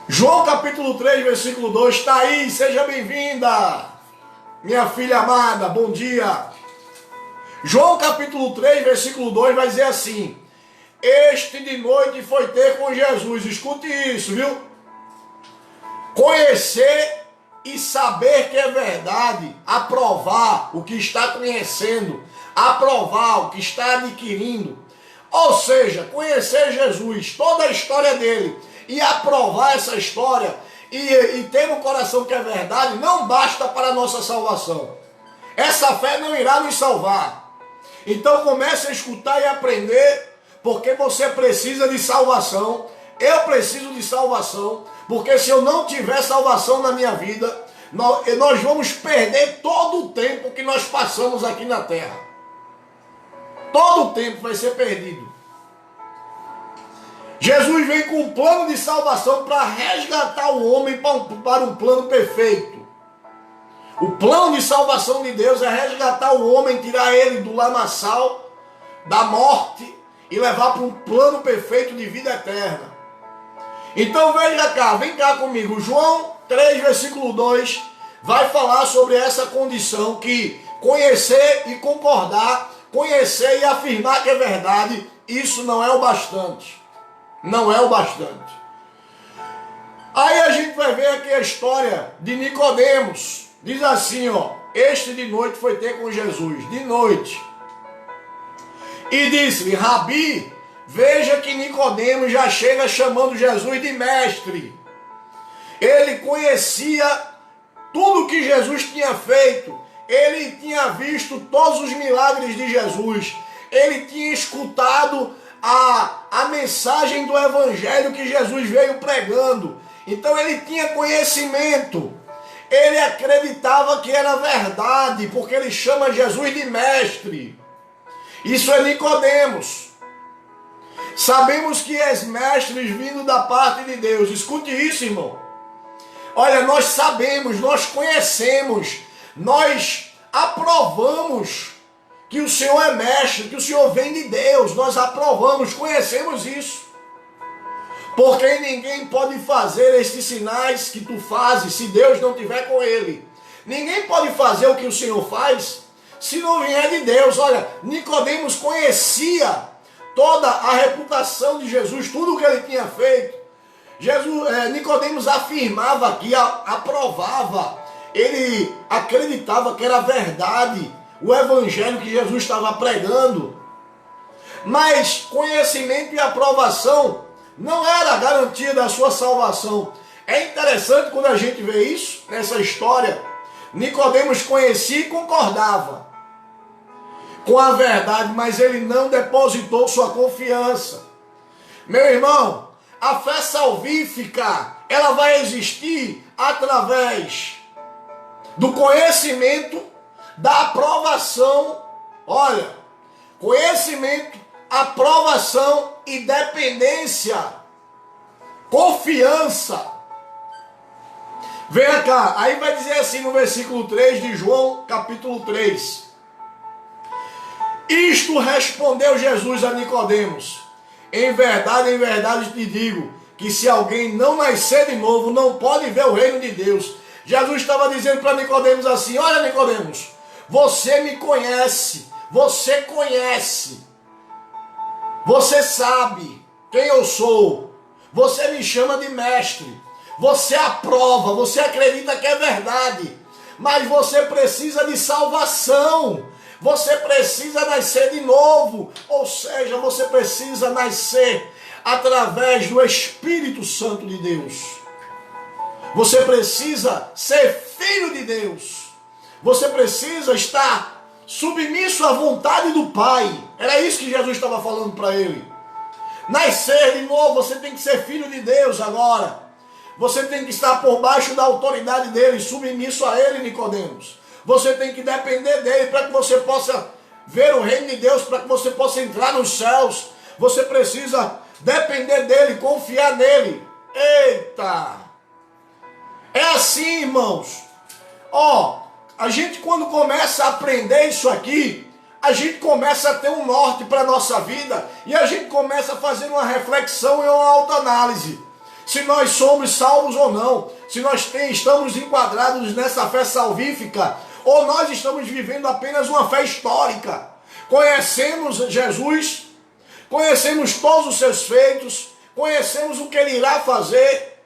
João capítulo 3, versículo 2, está aí, seja bem-vinda, minha filha amada, bom dia. João capítulo 3, versículo 2 vai dizer assim: este de noite foi ter com Jesus. Escute isso, viu? Conhecer e saber que é verdade, aprovar o que está conhecendo, aprovar o que está adquirindo. Ou seja, conhecer Jesus, toda a história dele, e aprovar essa história, e ter no coração que é verdade, não basta para a nossa salvação. Essa fé não irá nos salvar. Então comece a escutar e aprender, porque você precisa de salvação. Eu preciso de salvação, porque se eu não tiver salvação na minha vida, nós vamos perder todo o tempo que nós passamos aqui na terra. Todo o tempo vai ser perdido. Jesus vem com um plano de salvação para resgatar o homem para um plano perfeito. O plano de salvação de Deus é resgatar o homem, tirar ele do lamaçal, da morte, e levar para um plano perfeito de vida eterna. Então veja cá, vem cá comigo. João 3, versículo 2 vai falar sobre essa condição que conhecer e concordar, conhecer e afirmar que é verdade, isso não é o bastante. Não é o bastante. Aí a gente vai ver aqui a história de Nicodemos. Diz assim, ó: este de noite foi ter com Jesus, de noite. E disse-lhe: Rabi, veja que Nicodemos já chega chamando Jesus de mestre. Ele conhecia tudo que Jesus tinha feito. Ele tinha visto todos os milagres de Jesus. Ele tinha escutado a mensagem do evangelho que Jesus veio pregando. Então ele tinha conhecimento. Ele acreditava que era verdade, porque ele chama Jesus de mestre. Isso é Nicodemos. Sabemos que és mestres vindo da parte de Deus. Escute isso, irmão. Olha, nós sabemos, nós conhecemos, nós aprovamos que o Senhor é mestre, que o Senhor vem de Deus. Nós aprovamos, conhecemos isso. Porque ninguém pode fazer estes sinais que tu fazes se Deus não estiver com ele. Ninguém pode fazer o que o Senhor faz se não vier de Deus. Olha, Nicodemos conhecia toda a reputação de Jesus, tudo o que ele tinha feito. Nicodemos afirmava que aprovava, ele acreditava que era verdade o evangelho que Jesus estava pregando. Mas conhecimento e aprovação não era a garantia da sua salvação. É interessante quando a gente vê isso, nessa história. Nicodemos conhecia e concordava com a verdade, mas ele não depositou sua confiança. Meu irmão, a fé salvífica ela vai existir através do conhecimento, da aprovação. Olha, conhecimento, aprovação e dependência, confiança. Venha cá, aí vai dizer assim no versículo 3 de João, capítulo 3. Isto respondeu Jesus a Nicodemos: em verdade te digo, que se alguém não nascer de novo, não pode ver o reino de Deus. Jesus estava dizendo para Nicodemos assim: olha, Nicodemos, você me conhece, você sabe quem eu sou, você me chama de mestre, você aprova, você acredita que é verdade, mas você precisa de salvação, você precisa nascer de novo, ou seja, você precisa nascer através do Espírito Santo de Deus. Você precisa ser filho de Deus. Você precisa estar submisso à vontade do Pai. Era isso que Jesus estava falando para ele. Nascer de novo, você tem que ser filho de Deus agora. Você tem que estar por baixo da autoridade dele, submisso a ele, Nicodemos. Você tem que depender dele para que você possa ver o reino de Deus, para que você possa entrar nos céus. Você precisa depender dele, confiar nele. Eita! É assim, irmãos. A gente quando começa a aprender isso aqui, a gente começa a ter um norte para a nossa vida e a gente começa a fazer uma reflexão e uma autoanálise. Se nós somos salvos ou não, se nós estamos enquadrados nessa fé salvífica ou nós estamos vivendo apenas uma fé histórica. Conhecemos Jesus, conhecemos todos os seus feitos, conhecemos o que ele irá fazer,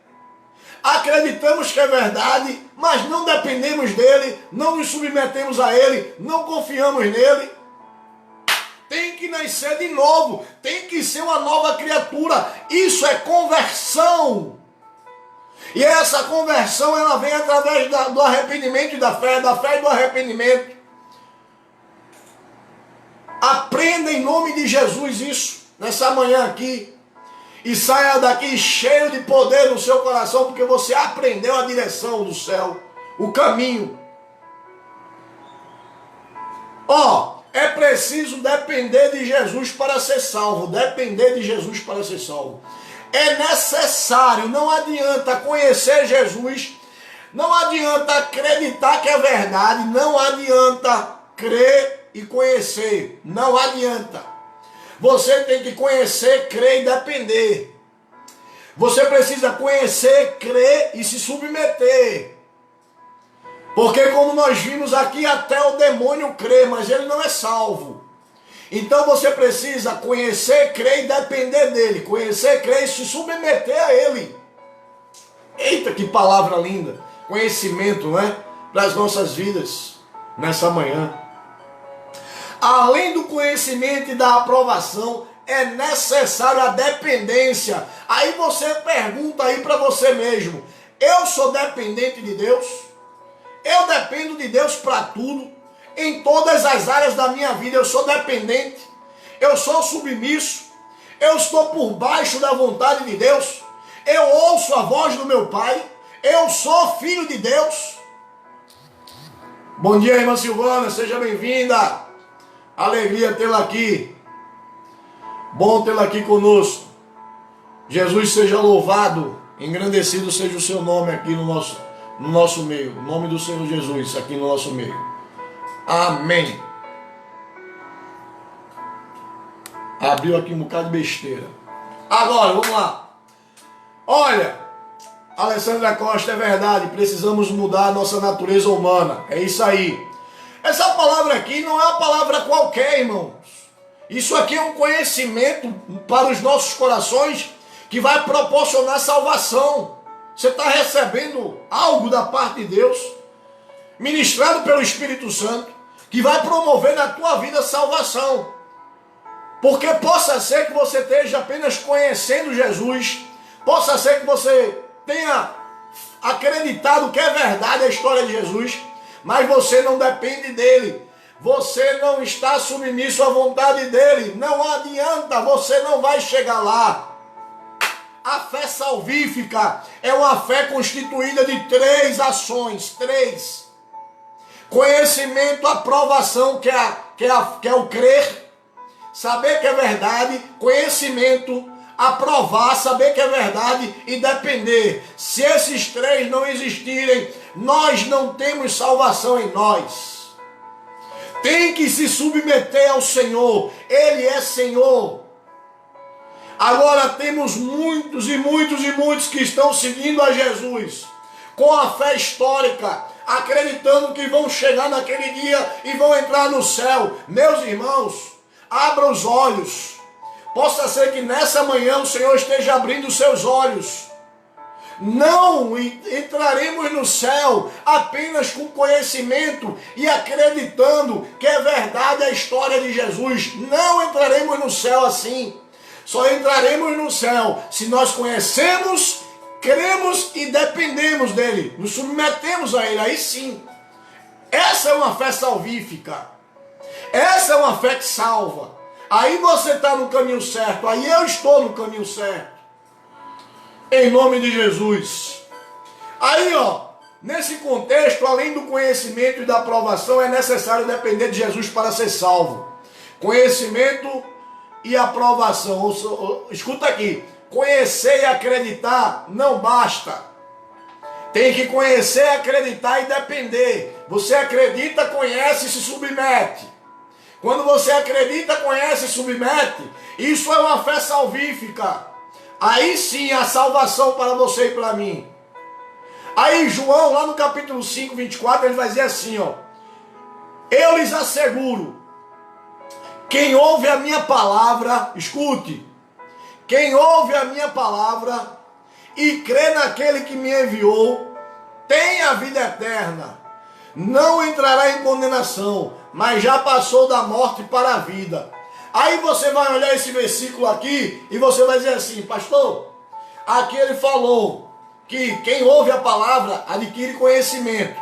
acreditamos que é verdade, mas não dependemos dele, não nos submetemos a ele, não confiamos nele. Tem que nascer de novo, tem que ser uma nova criatura. Isso é conversão. E essa conversão ela vem através do arrependimento e da fé e do arrependimento. Aprenda em nome de Jesus isso, nessa manhã aqui. E saia daqui cheio de poder no seu coração, porque você aprendeu a direção do céu, o caminho. É preciso depender de Jesus para ser salvo. Depender de Jesus para ser salvo. É necessário, não adianta conhecer Jesus, não adianta acreditar que é verdade, não adianta crer e conhecer, não adianta. Você tem que conhecer, crer e depender. Você precisa conhecer, crer e se submeter. Porque como nós vimos aqui, até o demônio crê, mas ele não é salvo. Então você precisa conhecer, crer e depender dele. Conhecer, crer e se submeter a ele. Eita, que palavra linda. Conhecimento, não é? Para as nossas vidas nessa manhã. Além do conhecimento e da aprovação, é necessário a dependência. Aí você pergunta aí para você mesmo: eu sou dependente de Deus? Eu dependo de Deus para tudo? Em todas as áreas da minha vida eu sou dependente? Eu sou submisso? Eu estou por baixo da vontade de Deus? Eu ouço a voz do meu Pai? Eu sou filho de Deus? Bom dia, irmã Silvana, seja bem-vinda. Alegria tê-la aqui. Bom tê-la aqui conosco. Jesus seja louvado, engrandecido seja o seu nome aqui no nosso meio. O nome do Senhor Jesus aqui no nosso meio. Amém. Abriu aqui um bocado de besteira. Agora, vamos lá. Olha, Alessandra Costa, é verdade, precisamos mudar a nossa natureza humana. É isso aí. Essa palavra aqui não é uma palavra qualquer, irmãos. Isso aqui é um conhecimento para os nossos corações que vai proporcionar salvação. Você está recebendo algo da parte de Deus, ministrado pelo Espírito Santo, que vai promover na tua vida salvação. Porque possa ser que você esteja apenas conhecendo Jesus, possa ser que você tenha acreditado que é verdade a história de Jesus, mas você não depende dele, você não está submisso à vontade dele, não adianta, você não vai chegar lá. a fé salvífica é uma fé constituída de 3 ações, 3. Conhecimento, aprovação, que é o crer, saber que é verdade, conhecimento, aprovar, saber que é verdade e depender. Se esses 3 não existirem, nós não temos salvação em nós. Tem que se submeter ao Senhor, Ele é Senhor. Agora temos muitos e muitos e muitos que estão seguindo a Jesus, com a fé histórica, acreditando que vão chegar naquele dia e vão entrar no céu. Meus irmãos, abra os olhos. Possa ser que nessa manhã o Senhor esteja abrindo os seus olhos. Não entraremos no céu apenas com conhecimento e acreditando que é verdade a história de Jesus. Não entraremos no céu assim. Só entraremos no céu se nós conhecemos, cremos e dependemos dele. Nos submetemos a ele, aí sim. Essa é uma fé salvífica. Essa é uma fé que salva. Aí você está no caminho certo, aí eu estou no caminho certo. Em nome de Jesus. Aí, nesse contexto, além do conhecimento e da aprovação, é necessário depender de Jesus para ser salvo. Conhecimento e aprovação. Escuta aqui. Conhecer e acreditar não basta. Tem que conhecer, acreditar e depender. Você acredita, conhece e se submete. Quando você acredita, conhece e submete, isso é uma fé salvífica. Aí sim a salvação para você e para mim. Aí João, lá no capítulo 5, 24, ele vai dizer assim, eu lhes asseguro, quem ouve a minha palavra, escute, quem ouve a minha palavra e crê naquele que me enviou, tem a vida eterna, não entrará em condenação, mas já passou da morte para a vida. Aí você vai olhar esse versículo aqui e você vai dizer assim, pastor, aqui ele falou que quem ouve a palavra adquire conhecimento.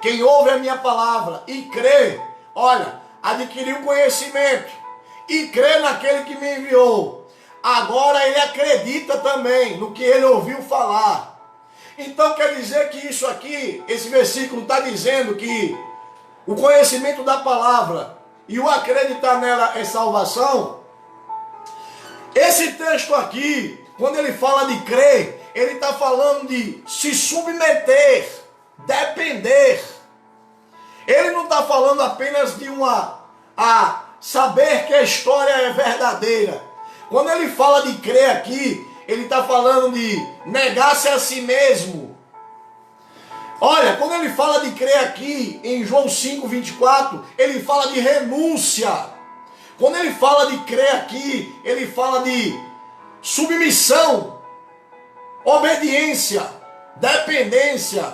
Quem ouve a minha palavra e crê, olha, adquiriu conhecimento e crê naquele que me enviou. Agora ele acredita também no que ele ouviu falar. Então quer dizer que isso aqui, esse versículo está dizendo que o conhecimento da palavra e o acreditar nela é salvação. Esse texto aqui, quando ele fala de crer, ele está falando de se submeter, depender. Ele não está falando apenas de saber que a história é verdadeira. Quando ele fala de crer aqui, ele está falando de negar-se a si mesmo. Olha, quando ele fala de crer aqui, em João 5, 24, ele fala de renúncia. Quando ele fala de crer aqui, ele fala de submissão, obediência, dependência.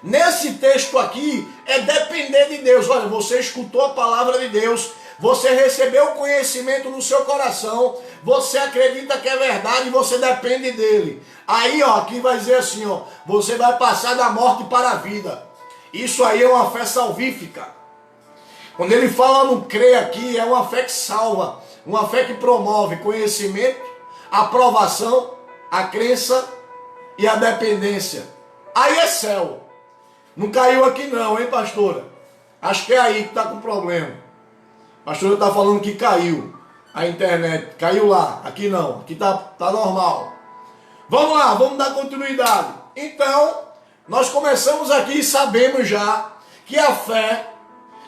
Nesse texto aqui, é depender de Deus. Olha, você escutou a palavra de Deus, você recebeu o conhecimento no seu coração, você acredita que é verdade e você depende dele. Aí, aqui vai dizer assim, você vai passar da morte para a vida. Isso aí é uma fé salvífica. Quando ele fala no crer aqui, é uma fé que salva, uma fé que promove conhecimento, aprovação, a crença e a dependência. Aí é céu. Não caiu aqui não, hein, pastora? Acho que é aí que está com problema. A pastora está falando que caiu a internet. Caiu lá, aqui não, aqui tá normal. Vamos lá, vamos dar continuidade. Então, nós começamos aqui e sabemos já que a fé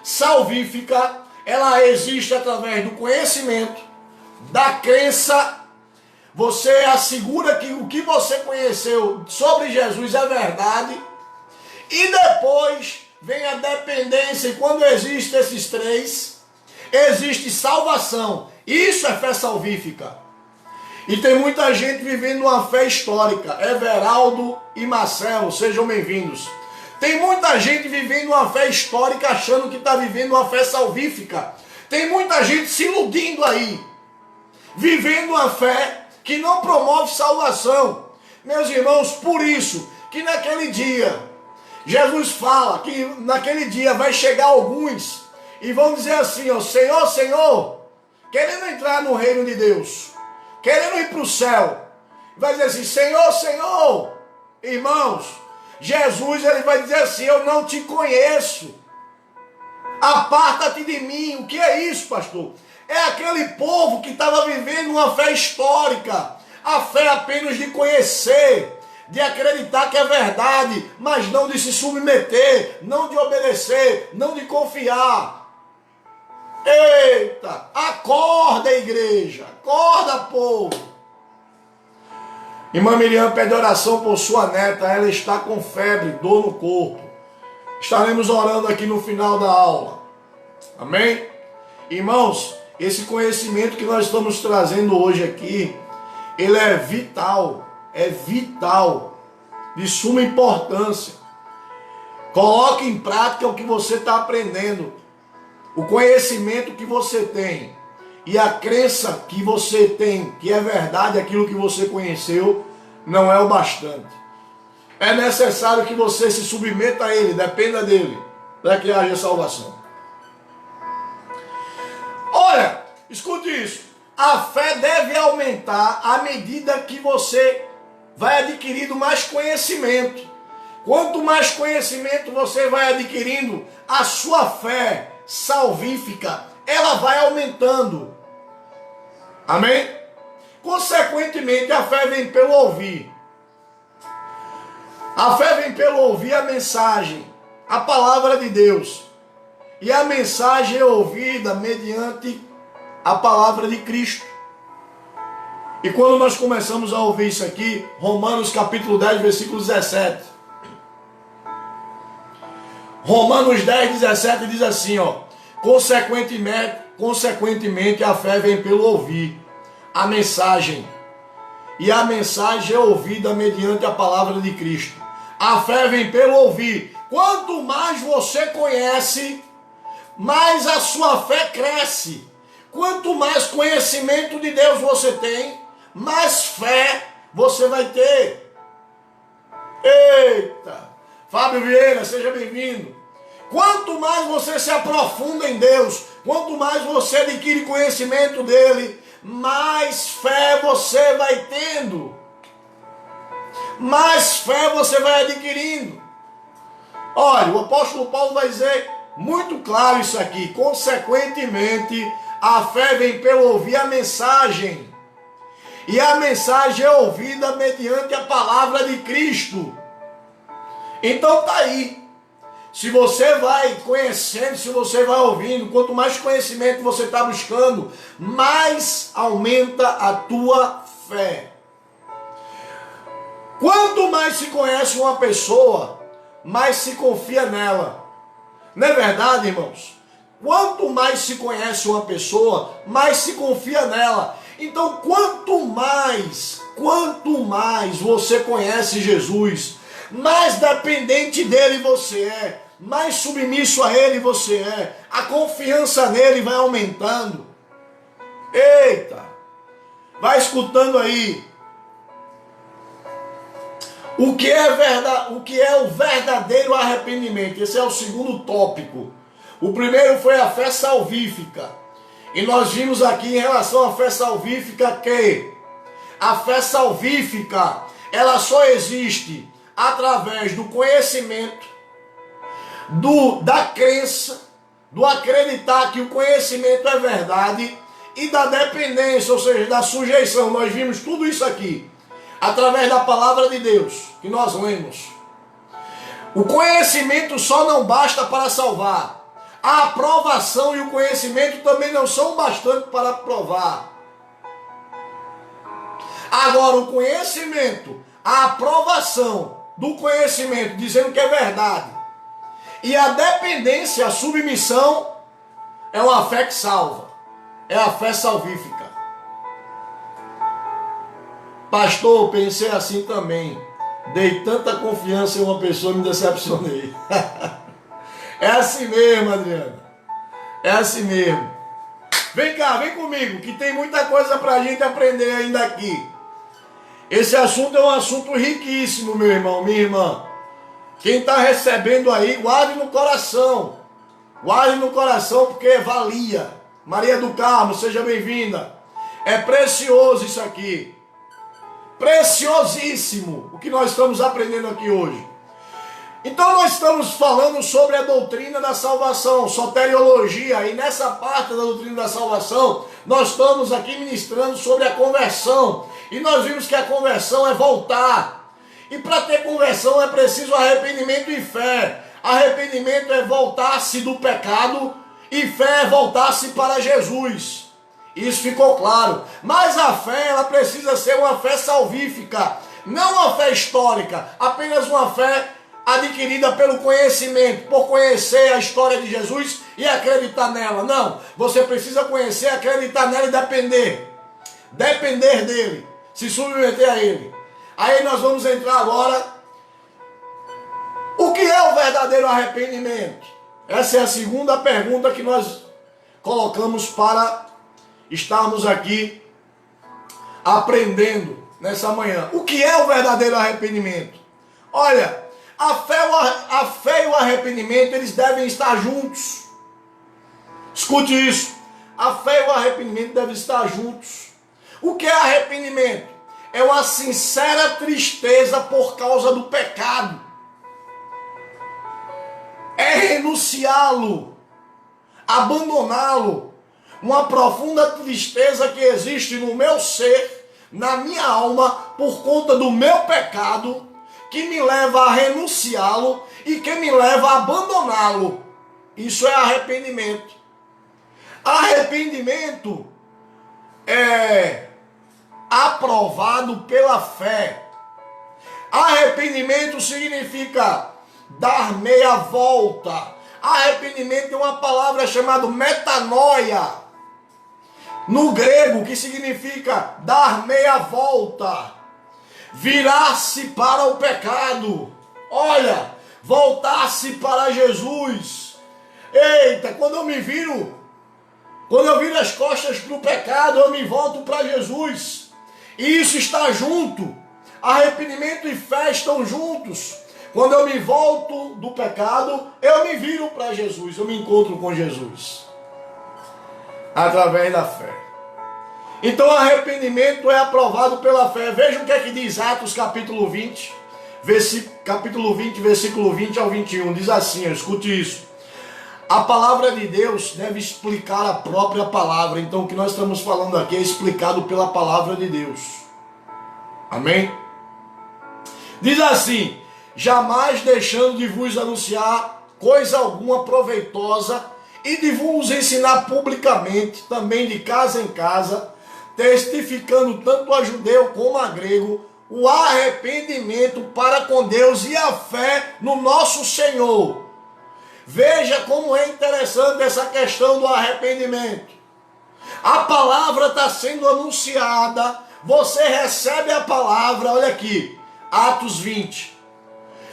salvífica, ela existe através do conhecimento, da crença. Você assegura que o que você conheceu sobre Jesus é verdade. E depois vem a dependência. E quando existem esses 3, existe salvação. Isso é fé salvífica. E tem muita gente vivendo uma fé histórica. Everaldo e Marcelo, sejam bem-vindos. Tem muita gente vivendo uma fé histórica achando que está vivendo uma fé salvífica. Tem muita gente se iludindo aí, vivendo uma fé que não promove salvação. Meus irmãos, por isso que naquele dia, Jesus fala que naquele dia vai chegar alguns e vão dizer assim, Senhor, Senhor, querendo entrar no reino de Deus, querendo ir para o céu, vai dizer assim, Senhor, Senhor. Irmãos, Jesus ele vai dizer assim, eu não te conheço. Aparta-te de mim. O que é isso, pastor? É aquele povo que estava vivendo uma fé histórica. A fé apenas de conhecer, de acreditar que é verdade, mas não de se submeter, não de obedecer, não de confiar. Eita, acorda, igreja, acorda, povo. Irmã Miriam pede oração por sua neta, ela está com febre, dor no corpo. Estaremos orando aqui no final da aula. Amém? Irmãos, esse conhecimento que nós estamos trazendo hoje aqui, ele é vital, de suma importância. Coloque em prática o que você está aprendendo, o conhecimento que você tem e a crença que você tem, que é verdade aquilo que você conheceu, não é o bastante. É necessário que você se submeta a Ele, dependa dEle, para que haja salvação. Olha, escute isso. A fé deve aumentar à medida que você vai adquirindo mais conhecimento. Quanto mais conhecimento você vai adquirindo, a sua fé salvífica, ela vai aumentando. Amém? Consequentemente, a fé vem pelo ouvir. A fé vem pelo ouvir a mensagem, a palavra de Deus. E a mensagem é ouvida mediante a palavra de Cristo. E quando nós começamos a ouvir isso aqui, Romanos capítulo 10, versículo 17. Romanos 10, 17 diz assim, ó. Consequentemente a fé vem pelo ouvir a mensagem. E a mensagem é ouvida mediante a palavra de Cristo. A fé vem pelo ouvir. Quanto mais você conhece, mais a sua fé cresce. Quanto mais conhecimento de Deus você tem, mais fé você vai ter. Eita! Fábio Vieira, seja bem-vindo. Quanto mais você se aprofunda em Deus, quanto mais você adquire conhecimento dele, mais fé você vai tendo. Mais fé você vai adquirindo. Olha, o apóstolo Paulo vai dizer muito claro isso aqui. Consequentemente, a fé vem pelo ouvir a mensagem. E a mensagem é ouvida mediante a palavra de Cristo. Então tá aí. Se você vai conhecendo, se você vai ouvindo, quanto mais conhecimento você está buscando, mais aumenta a tua fé. Quanto mais se conhece uma pessoa, mais se confia nela. Não é verdade, irmãos? Quanto mais se conhece uma pessoa, mais se confia nela. Então, quanto mais você conhece Jesus, mais dependente dele você é, mais submisso a ele você é, a confiança nele vai aumentando. Eita! Vai escutando aí. O que é o verdadeiro arrependimento? Esse é o segundo tópico. O primeiro foi a fé salvífica. E nós vimos aqui em relação à fé salvífica que a fé salvífica, ela só existe através do conhecimento, da crença, do acreditar que o conhecimento é verdade e da dependência, ou seja, da sujeição. Nós vimos tudo isso aqui através da palavra de Deus que nós lemos. O conhecimento só não basta para salvar. A aprovação e o conhecimento também não são bastante para provar. Agora, o conhecimento, a aprovação do conhecimento, dizendo que é verdade, e a dependência, a submissão, é uma fé que salva. É a fé salvífica. Pastor, pensei assim também. Dei tanta confiança em uma pessoa e me decepcionei. É assim mesmo, Adriana. É assim mesmo. Vem cá, vem comigo, que tem muita coisa para a gente aprender ainda aqui. Esse assunto é um assunto riquíssimo, meu irmão, minha irmã. Quem está recebendo aí, guarde no coração. Guarde no coração porque valia. Maria do Carmo, seja bem-vinda. É precioso isso aqui. Preciosíssimo o que nós estamos aprendendo aqui hoje. Então nós estamos falando sobre a doutrina da salvação, soteriologia, e nessa parte da doutrina da salvação, nós estamos aqui ministrando sobre a conversão. E nós vimos que a conversão é voltar. E para ter conversão é preciso arrependimento e fé. Arrependimento é voltar-se do pecado e fé é voltar-se para Jesus. Isso ficou claro. Mas a fé, ela precisa ser uma fé salvífica, não uma fé histórica, apenas uma fé adquirida pelo conhecimento, por conhecer a história de Jesus e acreditar nela. Não, você precisa conhecer, acreditar nela e depender dele, se submeter a ele. Aí nós vamos entrar agora. O que é o verdadeiro arrependimento? Essa é a segunda pergunta que nós colocamos para estarmos aqui aprendendo nessa manhã. O que é o verdadeiro arrependimento? Olha, a fé e o arrependimento, eles devem estar juntos. Escute isso. A fé e o arrependimento devem estar juntos. O que é arrependimento? É uma sincera tristeza por causa do pecado. É renunciá-lo, abandoná-lo. Uma profunda tristeza que existe no meu ser, na minha alma, por conta do meu pecado, que me leva a renunciá-lo e que me leva a abandoná-lo. Isso é arrependimento. Arrependimento é aprovado pela fé. Arrependimento significa dar meia volta. Arrependimento é uma palavra chamada metanoia, no grego, que significa dar meia volta, virar-se para o pecado. Olha, voltar-se para Jesus. Eita, quando eu viro as costas para o pecado, eu me volto para Jesus. E isso está junto. Arrependimento e fé estão juntos. Quando eu me volto do pecado, eu me viro para Jesus, eu me encontro com Jesus. Através da fé. Então arrependimento é aprovado pela fé. Veja o que é que diz Atos capítulo 20, versículo 20 ao 21. Diz assim, escute isso. A palavra de Deus deve explicar a própria palavra. Então o que nós estamos falando aqui é explicado pela palavra de Deus. Amém? Diz assim: jamais deixando de vos anunciar coisa alguma proveitosa e de vos ensinar publicamente, também de casa em casa, testificando tanto a judeu como a grego, o arrependimento para com Deus e a fé no nosso Senhor. Veja como é interessante essa questão do arrependimento. A palavra está sendo anunciada, você recebe a palavra, olha aqui, Atos 20.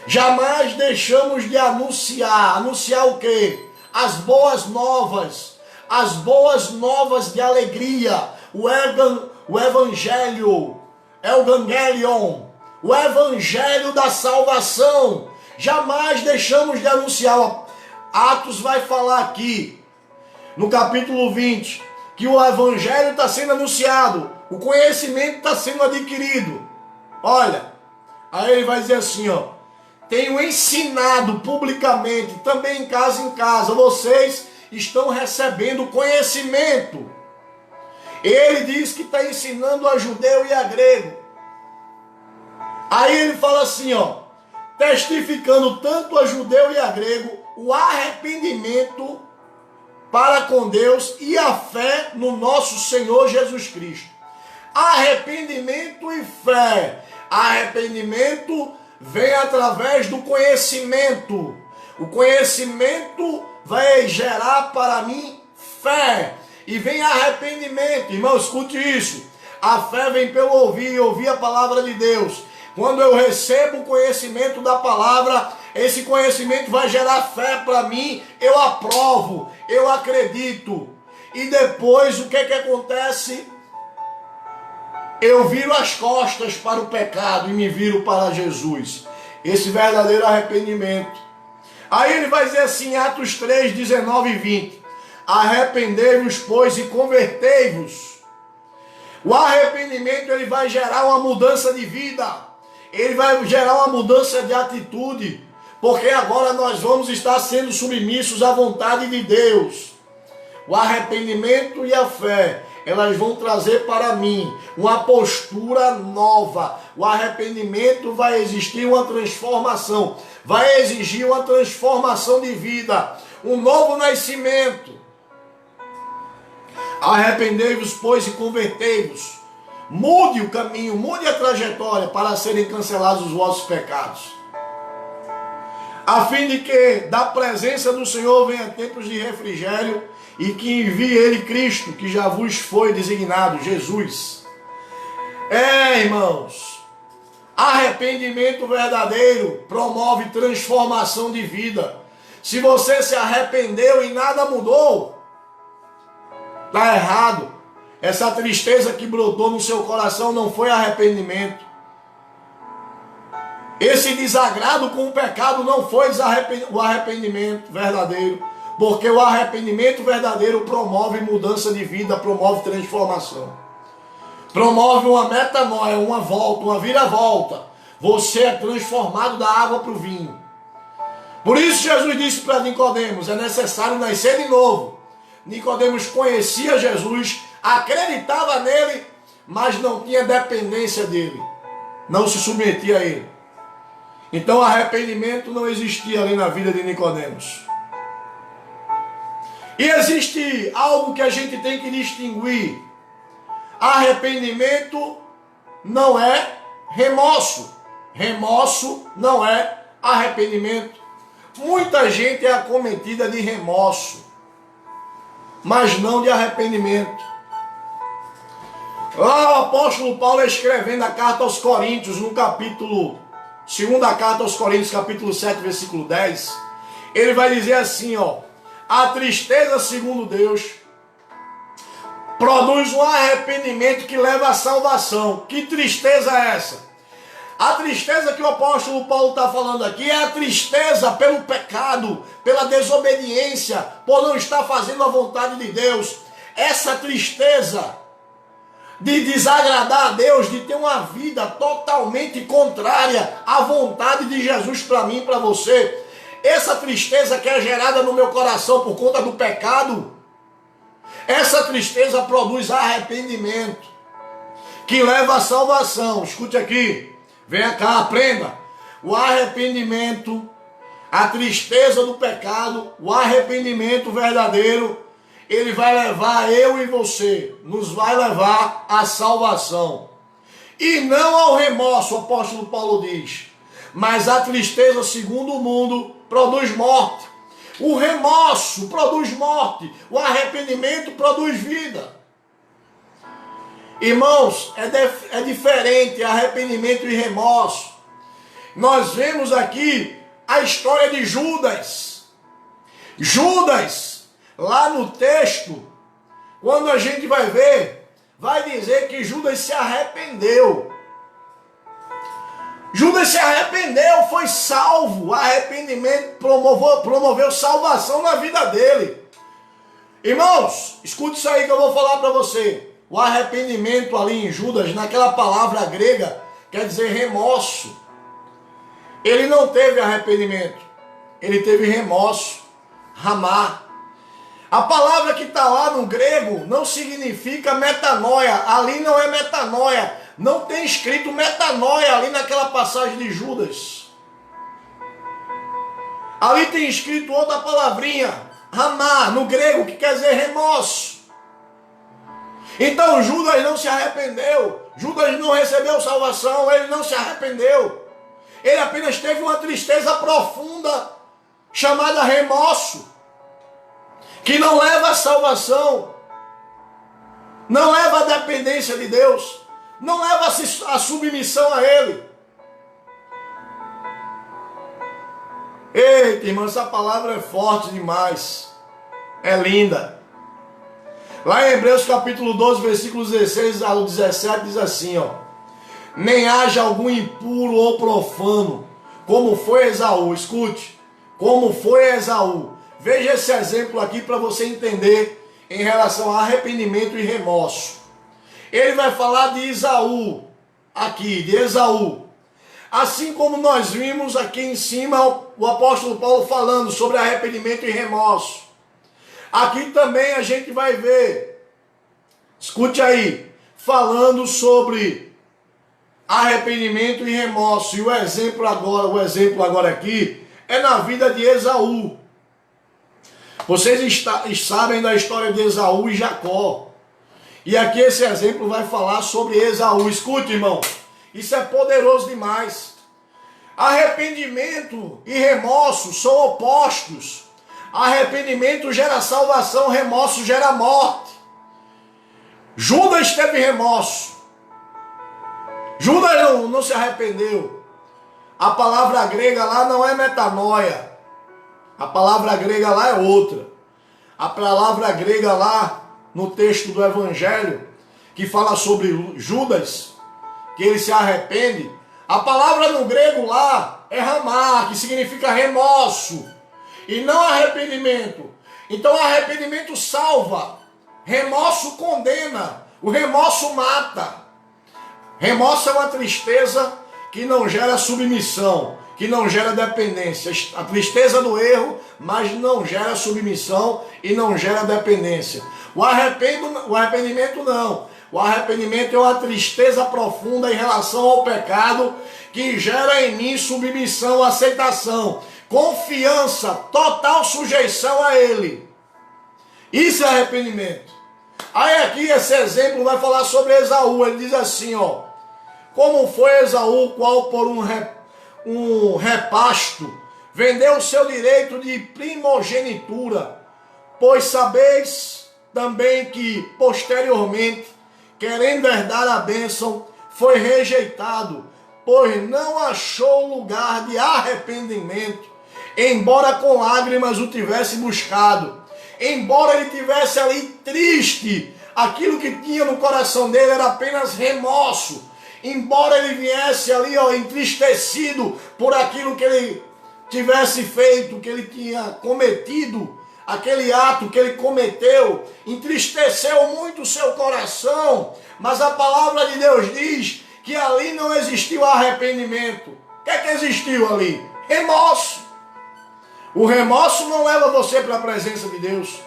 Jamais deixamos de anunciar. Anunciar o quê? As boas novas de alegria, o evangelho, evangelion, o evangelho da salvação. Jamais deixamos de anunciar. Atos vai falar aqui, no capítulo 20, que o evangelho está sendo anunciado, o conhecimento está sendo adquirido. Olha, aí ele vai dizer assim, ó: tenho ensinado publicamente, também em casa, vocês estão recebendo conhecimento. Ele diz que está ensinando a judeu e a grego. Aí ele fala assim, ó: testificando tanto a judeu e a grego o arrependimento para com Deus e a fé no nosso Senhor Jesus Cristo. Arrependimento e fé. Arrependimento vem através do conhecimento. O conhecimento vai gerar para mim fé. E vem arrependimento. Irmão, escute isso. A fé vem pelo ouvir a palavra de Deus. Quando eu recebo o conhecimento da palavra, esse conhecimento vai gerar fé para mim. Eu aprovo, eu acredito. E depois o que acontece? Eu viro as costas para o pecado e me viro para Jesus. Esse verdadeiro arrependimento. Aí ele vai dizer assim, Atos 3, 19 e 20. Arrependei-vos, pois, e convertei-vos. O arrependimento, ele vai gerar uma mudança de vida. Ele vai gerar uma mudança de atitude. Porque agora nós vamos estar sendo submissos à vontade de Deus. O arrependimento e a fé, elas vão trazer para mim uma postura nova. O arrependimento vai existir uma transformação. Vai exigir uma transformação de vida. Um novo nascimento. Arrependei-vos, pois, e convertei-vos. Mude o caminho, mude a trajetória para serem cancelados os vossos pecados. A fim de que da presença do Senhor venha tempos de refrigério e que envie Ele Cristo, que já vos foi designado, Jesus. Irmãos, arrependimento verdadeiro promove transformação de vida. Se você se arrependeu e nada mudou, está errado. Essa tristeza que brotou no seu coração não foi arrependimento. Esse desagrado com o pecado não foi o arrependimento verdadeiro. Porque o arrependimento verdadeiro promove mudança de vida, promove transformação. Promove uma metanoia, uma volta, uma viravolta. Você é transformado da água para o vinho. Por isso Jesus disse para Nicodemos, é necessário nascer de novo. Nicodemos conhecia Jesus, acreditava nele, mas não tinha dependência dele. Não se submetia a ele. Então arrependimento não existia ali na vida de Nicodemos. E existe algo que a gente tem que distinguir. Arrependimento não é remorso. Remorso não é arrependimento. Muita gente é acometida de remorso, mas não de arrependimento. Lá o apóstolo Paulo escrevendo a carta aos Coríntios, no capítulo, segunda carta aos Coríntios, capítulo 7, versículo 10, ele vai dizer assim, a tristeza, segundo Deus, produz um arrependimento que leva à salvação. Que tristeza é essa? A tristeza que o apóstolo Paulo está falando aqui é a tristeza pelo pecado, pela desobediência, por não estar fazendo a vontade de Deus. Essa tristeza de desagradar a Deus, de ter uma vida totalmente contrária à vontade de Jesus para mim e para você. Essa tristeza que é gerada no meu coração por conta do pecado, essa tristeza produz arrependimento, que leva à salvação. Escute aqui, venha cá, aprenda. O arrependimento, a tristeza do pecado, o arrependimento verdadeiro, ele vai levar eu e você, nos vai levar à salvação. E não ao remorso, o apóstolo Paulo diz. Mas a tristeza, segundo o mundo, produz morte. O remorso produz morte. O arrependimento produz vida. Irmãos, é diferente arrependimento e remorso. Nós vemos aqui a história de Judas. Judas, lá no texto, quando a gente vai ver, vai dizer que Judas se arrependeu. Judas se arrependeu, foi salvo. O arrependimento promoveu salvação na vida dele. Irmãos, escute isso aí que eu vou falar para você. O arrependimento ali em Judas, naquela palavra grega, quer dizer remorso. Ele não teve arrependimento, ele teve remorso, ramar. A palavra que está lá no grego não significa metanoia. Ali não é metanoia. Não tem escrito metanoia ali naquela passagem de Judas. Ali tem escrito outra palavrinha, ramar, no grego, que quer dizer remorso. Então Judas não se arrependeu. Judas não recebeu salvação, ele não se arrependeu. Ele apenas teve uma tristeza profunda, chamada remorso, que não leva à salvação, não leva à dependência de Deus, não leva à submissão a Ele. Eita, irmão, essa palavra é forte demais, é linda. Lá em Hebreus capítulo 12, versículos 16 ao 17, diz assim, nem haja algum impuro ou profano, como foi Esaú. Escute, como foi Esaú. Veja esse exemplo aqui para você entender em relação a arrependimento e remorso. ele vai falar de Esaú, aqui, de Esaú. Assim como nós vimos aqui em cima o apóstolo Paulo falando sobre arrependimento e remorso. Aqui também a gente vai ver, escute aí, falando sobre arrependimento e remorso. E o exemplo agora aqui é na vida de Esaú. Vocês sabem da história de Esaú e Jacó. E aqui esse exemplo vai falar sobre Esaú. Escute, irmão, isso é poderoso demais. Arrependimento e remorso são opostos. Arrependimento gera salvação, remorso gera morte. Judas teve remorso. Judas não se arrependeu. A palavra grega lá não é metanoia. A palavra grega lá é outra. A palavra grega lá no texto do Evangelho, que fala sobre Judas, que ele se arrepende, a palavra no grego lá é ramar, que significa remorso, e não arrependimento. Então arrependimento salva, remorso condena, o remorso mata. Remorso é uma tristeza que não gera submissão, que não gera dependência. A tristeza do erro, mas não gera submissão e não gera dependência. O arrependimento não. O arrependimento é uma tristeza profunda em relação ao pecado que gera em mim submissão, aceitação, confiança, total sujeição a ele. Isso é arrependimento. Aí aqui esse exemplo vai falar sobre Esaú. Ele diz assim, ó: como foi Esaú, qual por um repasto vendeu o seu direito de primogenitura, pois sabeis também que posteriormente, querendo herdar a bênção, foi rejeitado, pois não achou lugar de arrependimento, embora com lágrimas o tivesse buscado. Embora ele tivesse ali triste, aquilo que tinha no coração dele era apenas remorso. Embora ele viesse ali, ó, entristecido por aquilo que ele tivesse feito, que ele tinha cometido, aquele ato que ele cometeu, entristeceu muito o seu coração, mas a palavra de Deus diz que ali não existiu arrependimento. O que é que existiu ali? Remorso. O remorso não leva você para a presença de Deus.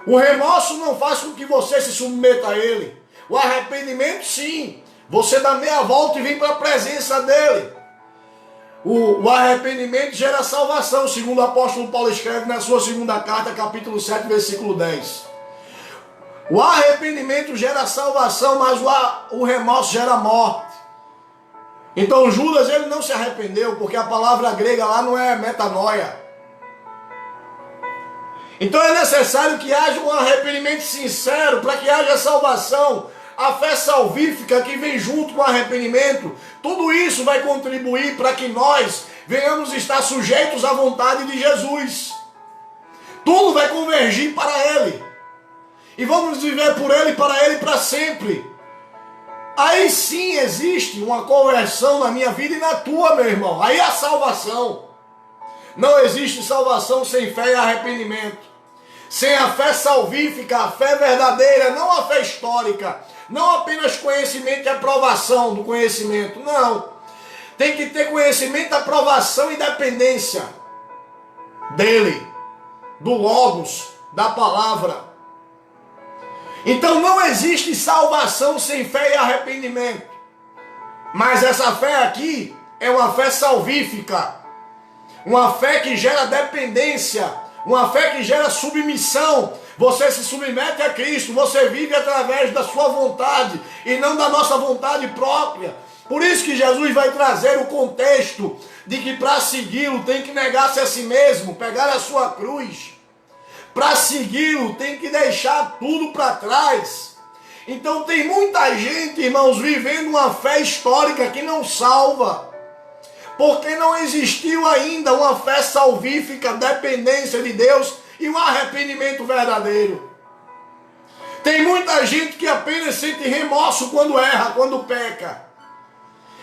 O remorso não faz com que você se submeta a Ele. O arrependimento, sim. Você dá meia volta e vem para a presença dEle. O arrependimento gera salvação, segundo o apóstolo Paulo escreve na sua segunda carta, capítulo 7, versículo 10. O arrependimento gera salvação, mas o remorso gera morte. Então Judas, ele não se arrependeu, porque a palavra grega lá não é metanoia. Então é necessário que haja um arrependimento sincero para que haja salvação. A fé salvífica que vem junto com o arrependimento, tudo isso vai contribuir para que nós venhamos estar sujeitos à vontade de Jesus. Tudo vai convergir para Ele. E vamos viver por Ele, para Ele, para sempre. Aí sim existe uma conversão na minha vida e na tua, meu irmão. Aí a salvação. Não existe salvação sem fé e arrependimento. Sem a fé salvífica, a fé verdadeira, não a fé histórica. Não apenas conhecimento e aprovação do conhecimento, não. Tem que ter conhecimento, aprovação e dependência dele, do Logos, da palavra. Então não existe salvação sem fé e arrependimento. Mas essa fé aqui é uma fé salvífica, uma fé que gera dependência, uma fé que gera submissão. Você se submete a Cristo, você vive através da sua vontade e não da nossa vontade própria. Por isso que Jesus vai trazer o contexto de que para segui-lo tem que negar-se a si mesmo, pegar a sua cruz. Para segui-lo tem que deixar tudo para trás. Então tem muita gente, irmãos, vivendo uma fé histórica que não salva. Porque não existiu ainda uma fé salvífica, dependência de Deus e um arrependimento verdadeiro. Tem muita gente que apenas sente remorso quando erra, quando peca.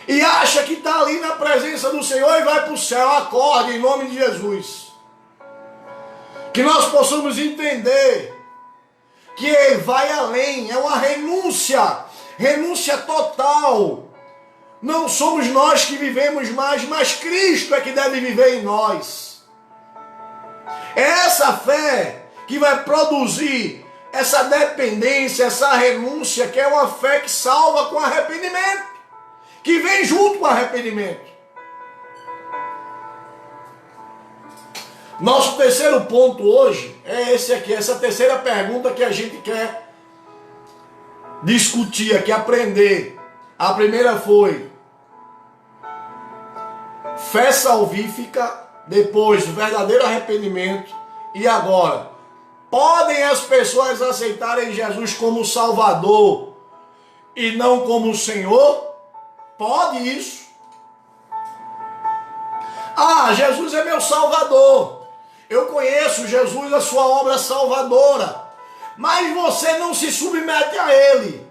E acha que está ali na presença do Senhor e vai para o céu. Acorde em nome de Jesus. Que nós possamos entender que Ele vai além. É uma renúncia. renúncia total. Não somos nós que vivemos mais, mas Cristo é que deve viver em nós. É essa fé que vai produzir essa dependência, essa renúncia, que é uma fé que salva com arrependimento, que vem junto com arrependimento. Nosso terceiro ponto hoje é esse aqui, essa terceira pergunta que a gente quer discutir aqui, aprender. A primeira foi fé salvífica, depois verdadeiro arrependimento, e agora, podem as pessoas aceitarem Jesus como Salvador e não como Senhor? Pode isso. Ah, Jesus é meu Salvador. Eu conheço Jesus, a sua obra salvadora. Mas você não se submete a Ele.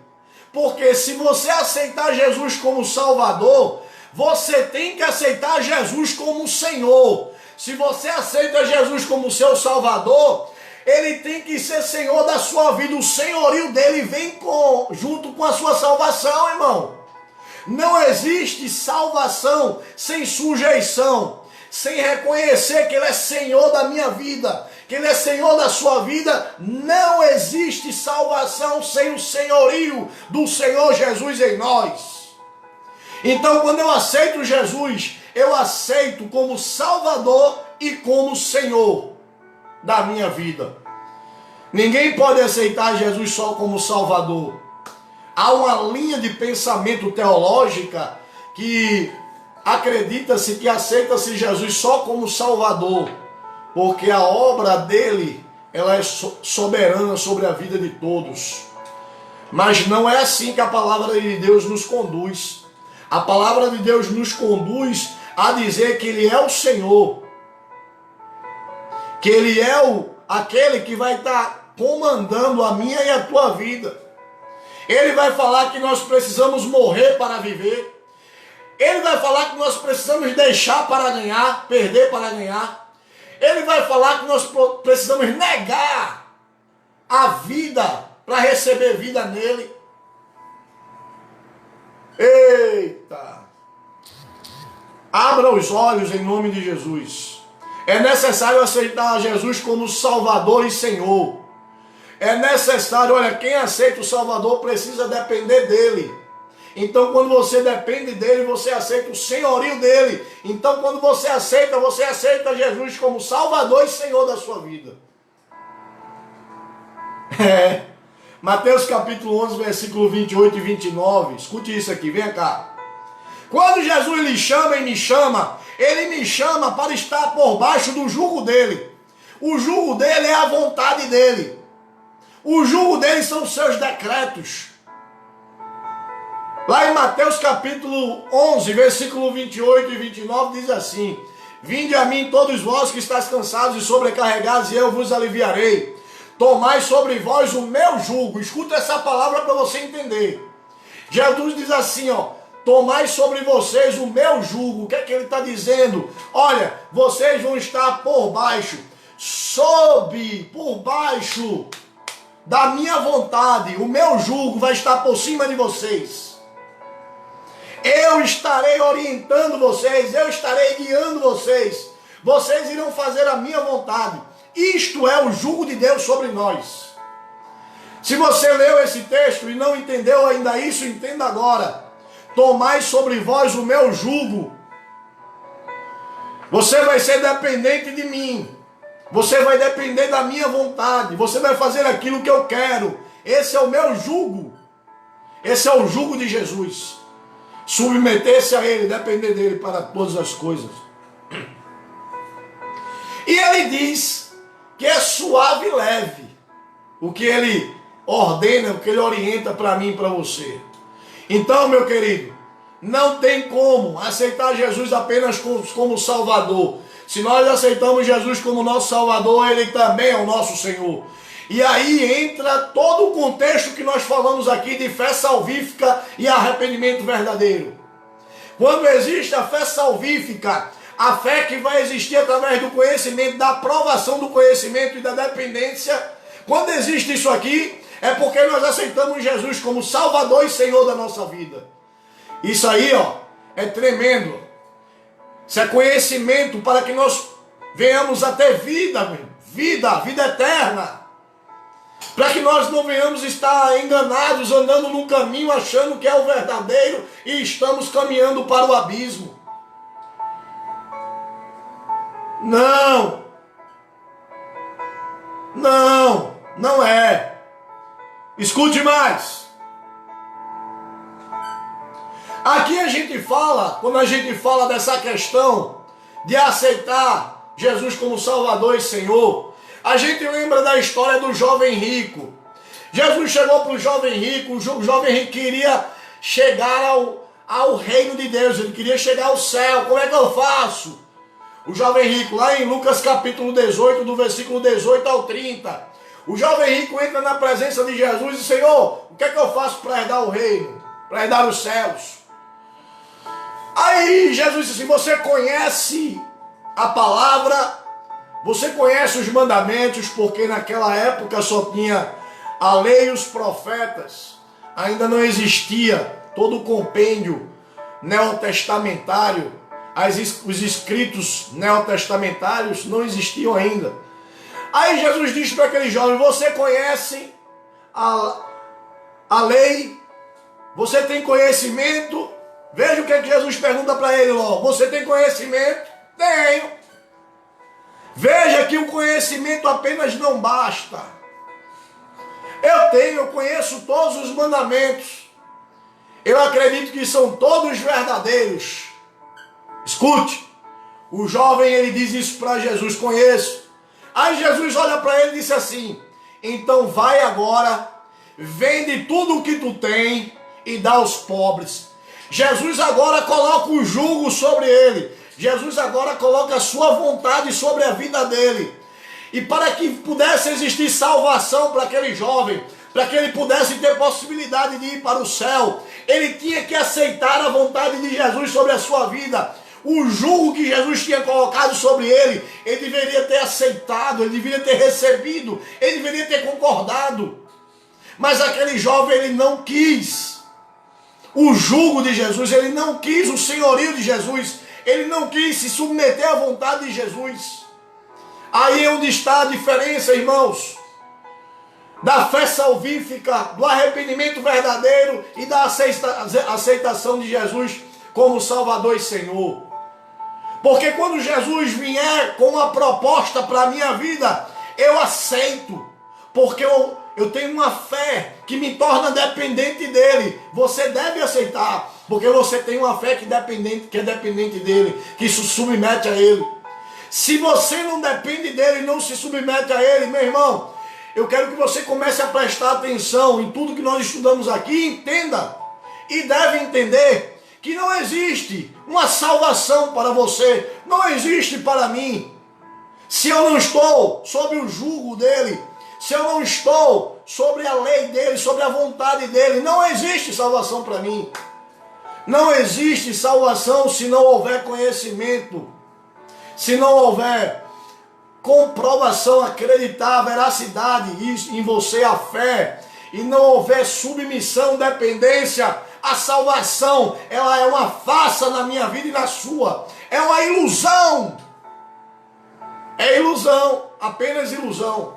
Porque se você aceitar Jesus como Salvador, você tem que aceitar Jesus como Senhor. Se você aceita Jesus como seu Salvador, Ele tem que ser Senhor da sua vida. O senhorio dele vem junto com a sua salvação, irmão. Não existe salvação sem sujeição, sem reconhecer que Ele é Senhor da minha vida, que Ele é Senhor da sua vida. Não existe salvação sem o senhorio do Senhor Jesus em nós. Então, quando eu aceito Jesus, eu aceito como Salvador e como Senhor da minha vida. Ninguém pode aceitar Jesus só como Salvador. Há uma linha de pensamento teológica que acredita-se que aceita-se Jesus só como Salvador, porque a obra dele, ela é soberana sobre a vida de todos. Mas não é assim que a palavra de Deus nos conduz. A palavra de Deus nos conduz a dizer que Ele é o Senhor, que Ele é aquele que vai estar comandando a minha e a tua vida. Ele vai falar que nós precisamos morrer para viver. Ele vai falar que nós precisamos deixar para ganhar, perder para ganhar. Ele vai falar que nós precisamos negar a vida para receber vida nele. Eita! Abra os olhos em nome de Jesus. É necessário aceitar Jesus como Salvador e Senhor. É necessário, olha, quem aceita o Salvador precisa depender dele. Então, quando você depende dele, você aceita o senhorio dele. Então, quando você aceita Jesus como Salvador e Senhor da sua vida. Mateus capítulo 11, versículo 28 e 29. Escute isso aqui, vem cá. Quando Jesus lhe chama e me chama, Ele me chama para estar por baixo do jugo dele. O jugo dele é a vontade dele. O jugo dele são os seus decretos. Lá em Mateus capítulo 11, versículo 28 e 29 diz assim: Vinde a mim todos vós que estáis cansados e sobrecarregados, e eu vos aliviarei. Tomai sobre vós o meu jugo. Escuta essa palavra para você entender. Jesus diz assim, ó: tomai sobre vocês o meu jugo. O que é que ele está dizendo? Olha, vocês vão estar por baixo, por baixo da minha vontade. O meu jugo vai estar por cima de vocês. Eu estarei orientando vocês, eu estarei guiando vocês. Vocês irão fazer a minha vontade. Isto é o jugo de Deus sobre nós. Se você leu esse texto e não entendeu ainda isso, entenda agora. Tomai sobre vós o meu jugo. Você vai ser dependente de mim. Você vai depender da minha vontade. Você vai fazer aquilo que eu quero. Esse é o meu jugo. Esse é o jugo de Jesus. Submeter-se a Ele, depender dEle para todas as coisas. E Ele diz que é suave e leve o que Ele ordena, o que Ele orienta para mim e para você. Então, meu querido, não tem como aceitar Jesus apenas como Salvador. Se nós aceitamos Jesus como nosso Salvador, Ele também é o nosso Senhor. E aí entra todo o contexto que nós falamos aqui de fé salvífica e arrependimento verdadeiro. Quando existe a fé salvífica, a fé que vai existir através do conhecimento, da aprovação do conhecimento e da dependência, quando existe isso aqui, É porque nós aceitamos Jesus como Salvador e Senhor da nossa vida. Isso aí, ó, é tremendo. Isso é conhecimento para que nós venhamos a ter vida, vida eterna. Para que nós não venhamos estar enganados, andando num caminho, achando que é o verdadeiro e estamos caminhando para o abismo. Não. Não, não é. Escute mais. Aqui a gente fala, quando a gente fala dessa questão de aceitar Jesus como Salvador e Senhor, a gente lembra da história do jovem rico. Jesus chegou para o jovem rico, o jovem rico queria chegar ao reino de Deus, ele queria chegar ao céu. Como é que eu faço? O jovem rico, lá em Lucas capítulo 18, do versículo 18 ao 30, o jovem rico entra na presença de Jesus e diz: Senhor, o que é que eu faço para herdar o reino, para herdar os céus? Aí Jesus disse assim: você conhece a palavra, você conhece os mandamentos, porque naquela época só tinha a lei e os profetas, ainda não existia todo o compêndio neotestamentário, os escritos neotestamentários não existiam ainda. Aí Jesus disse para aquele jovem: você conhece a lei, você tem conhecimento. Veja o que Jesus pergunta para ele logo: você tem conhecimento? Tenho. Veja que o conhecimento apenas não basta. Eu conheço todos os mandamentos. Eu acredito que são todos verdadeiros. Escute, o jovem ele diz isso para Jesus: conheço. Aí Jesus olha para ele e disse assim: então vai agora, vende tudo o que tu tem e dá aos pobres. Jesus agora coloca o jugo sobre ele. Jesus agora coloca a sua vontade sobre a vida dele. E para que pudesse existir salvação para aquele jovem, para que ele pudesse ter possibilidade de ir para o céu, ele tinha que aceitar a vontade de Jesus sobre a sua vida. O jugo que Jesus tinha colocado sobre ele, ele deveria ter aceitado, ele deveria ter recebido, ele deveria ter concordado. Mas aquele jovem, ele não quis o jugo de Jesus, ele não quis o senhorio de Jesus, ele não quis se submeter à vontade de Jesus. Aí é onde está a diferença, irmãos, da fé salvífica, do arrependimento verdadeiro e da aceitação de Jesus como Salvador e Senhor. Porque quando Jesus vier com uma proposta para a minha vida, eu aceito, porque eu tenho uma fé que me torna dependente dele. Você deve aceitar, porque você tem uma fé que é dependente dele, que se submete a ele. Se você não depende dele e não se submete a ele, meu irmão, eu quero que você comece a prestar atenção em tudo que nós estudamos aqui e entenda, e deve entender, que não existe uma salvação para você, não existe para mim, se eu não estou sob o jugo dele, se eu não estou sobre a lei dele, sobre a vontade dele. Não existe salvação para mim. Não existe salvação se não houver conhecimento, se não houver comprovação, acreditar, veracidade em você, a fé, e não houver submissão, dependência. A salvação, ela é uma farsa na minha vida e na sua. É uma ilusão. É ilusão, apenas ilusão.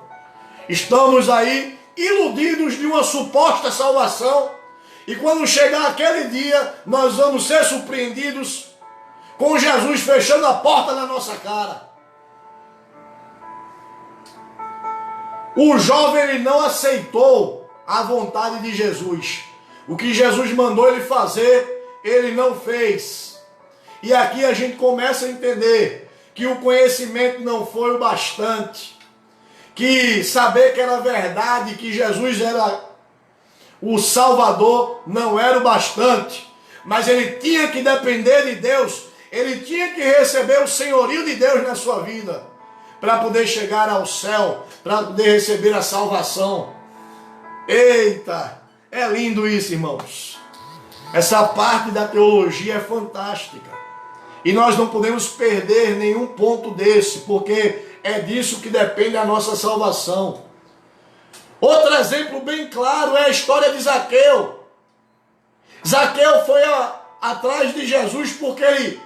Estamos aí iludidos de uma suposta salvação, e quando chegar aquele dia, nós vamos ser surpreendidos com Jesus fechando a porta na nossa cara. O jovem, ele não aceitou a vontade de Jesus. O que Jesus mandou ele fazer, ele não fez. E aqui a gente começa a entender que o conhecimento não foi o bastante, que saber que era verdade, que Jesus era o Salvador, não era o bastante, mas ele tinha que depender de Deus, ele tinha que receber o senhorio de Deus na sua vida, para poder chegar ao céu, para poder receber a salvação. Eita, é lindo isso, irmãos. Essa parte da teologia é fantástica, e nós não podemos perder nenhum ponto desse, porque é disso que depende a nossa salvação. Outro exemplo bem claro é a história de Zaqueu. Zaqueu foi atrás de Jesus porque ele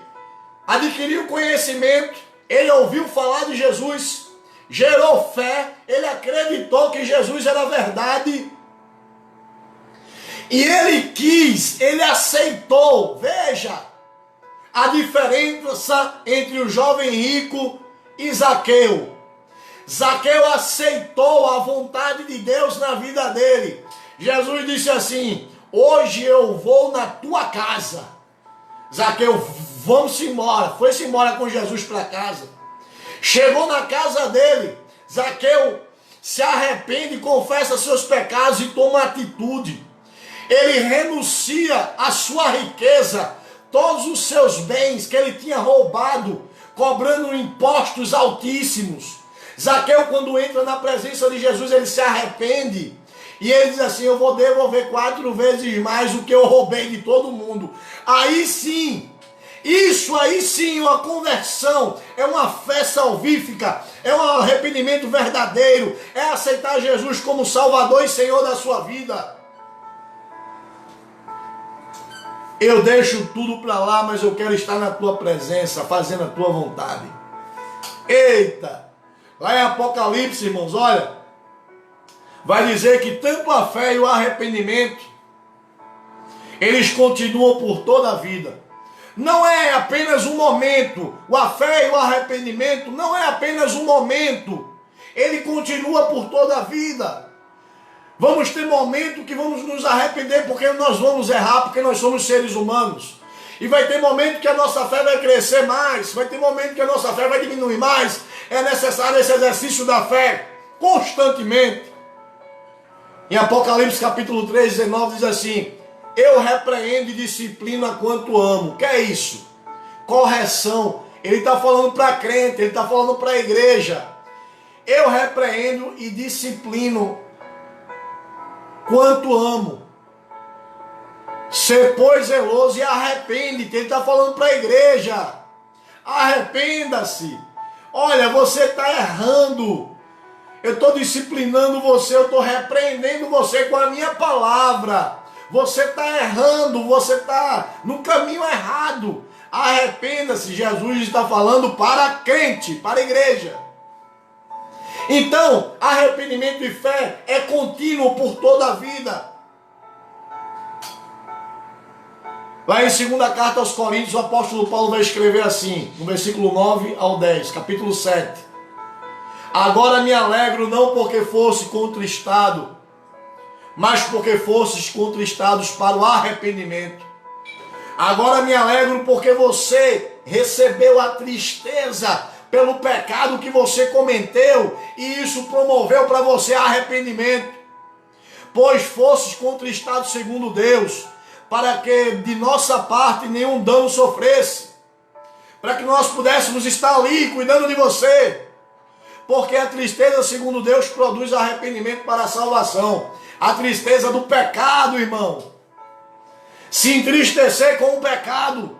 adquiriu conhecimento, ele ouviu falar de Jesus, gerou fé, ele acreditou que Jesus era verdade. E ele aceitou. Veja a diferença entre o jovem rico e Zaqueu. Zaqueu aceitou a vontade de Deus na vida dele. Jesus disse assim: hoje eu vou na tua casa. Zaqueu, vamos embora. Foi-se embora com Jesus para casa. Chegou na casa dele. Zaqueu se arrepende, confessa seus pecados e toma atitude. Ele renuncia à sua riqueza, todos os seus bens que ele tinha roubado, cobrando impostos altíssimos. Zaqueu, quando entra na presença de Jesus, ele se arrepende. E ele diz assim: eu vou devolver 4 vezes mais o que eu roubei de todo mundo. Aí sim, isso aí sim, uma conversão, é uma fé salvífica, é um arrependimento verdadeiro, é aceitar Jesus como Salvador e Senhor da sua vida. Eu deixo tudo para lá, mas eu quero estar na tua presença, fazendo a tua vontade. Eita! Lá em Apocalipse, irmãos, olha, vai dizer que tanto a fé e o arrependimento, eles continuam por toda a vida. Não é apenas um momento. A fé e o arrependimento não é apenas um momento. Ele continua por toda a vida. Vamos ter momento que vamos nos arrepender porque nós vamos errar, porque nós somos seres humanos. E vai ter momento que a nossa fé vai crescer mais, vai ter momento que a nossa fé vai diminuir mais. É necessário esse exercício da fé constantemente. Em Apocalipse capítulo 3, 19 diz assim: eu repreendo e disciplino a quanto amo. O que é isso? Correção. Ele está falando para crente, ele está falando para a igreja. Eu repreendo e disciplino quanto amo. Ser, pois, zeloso e arrepende-te. Ele está falando para a igreja. Arrependa-se. Olha, você está errando. Eu estou disciplinando você, eu estou repreendendo você com a minha palavra. Você está errando, você está no caminho errado. Arrependa-se. Jesus está falando para crente, para a igreja. Então, arrependimento e fé é contínuo por toda a vida. Lá em 2ª carta aos Coríntios, o apóstolo Paulo vai escrever assim, no versículo 9 ao 10, capítulo 7. Agora me alegro não porque fosse contristado, mas porque fosses contristados para o arrependimento. Agora me alegro porque você recebeu a tristeza pelo pecado que você cometeu, e isso promoveu para você arrependimento. Pois fosses contristados segundo Deus, para que de nossa parte nenhum dano sofresse, para que nós pudéssemos estar ali cuidando de você. Porque a tristeza segundo Deus produz arrependimento para a salvação. A tristeza do pecado, irmão. Se entristecer com o pecado,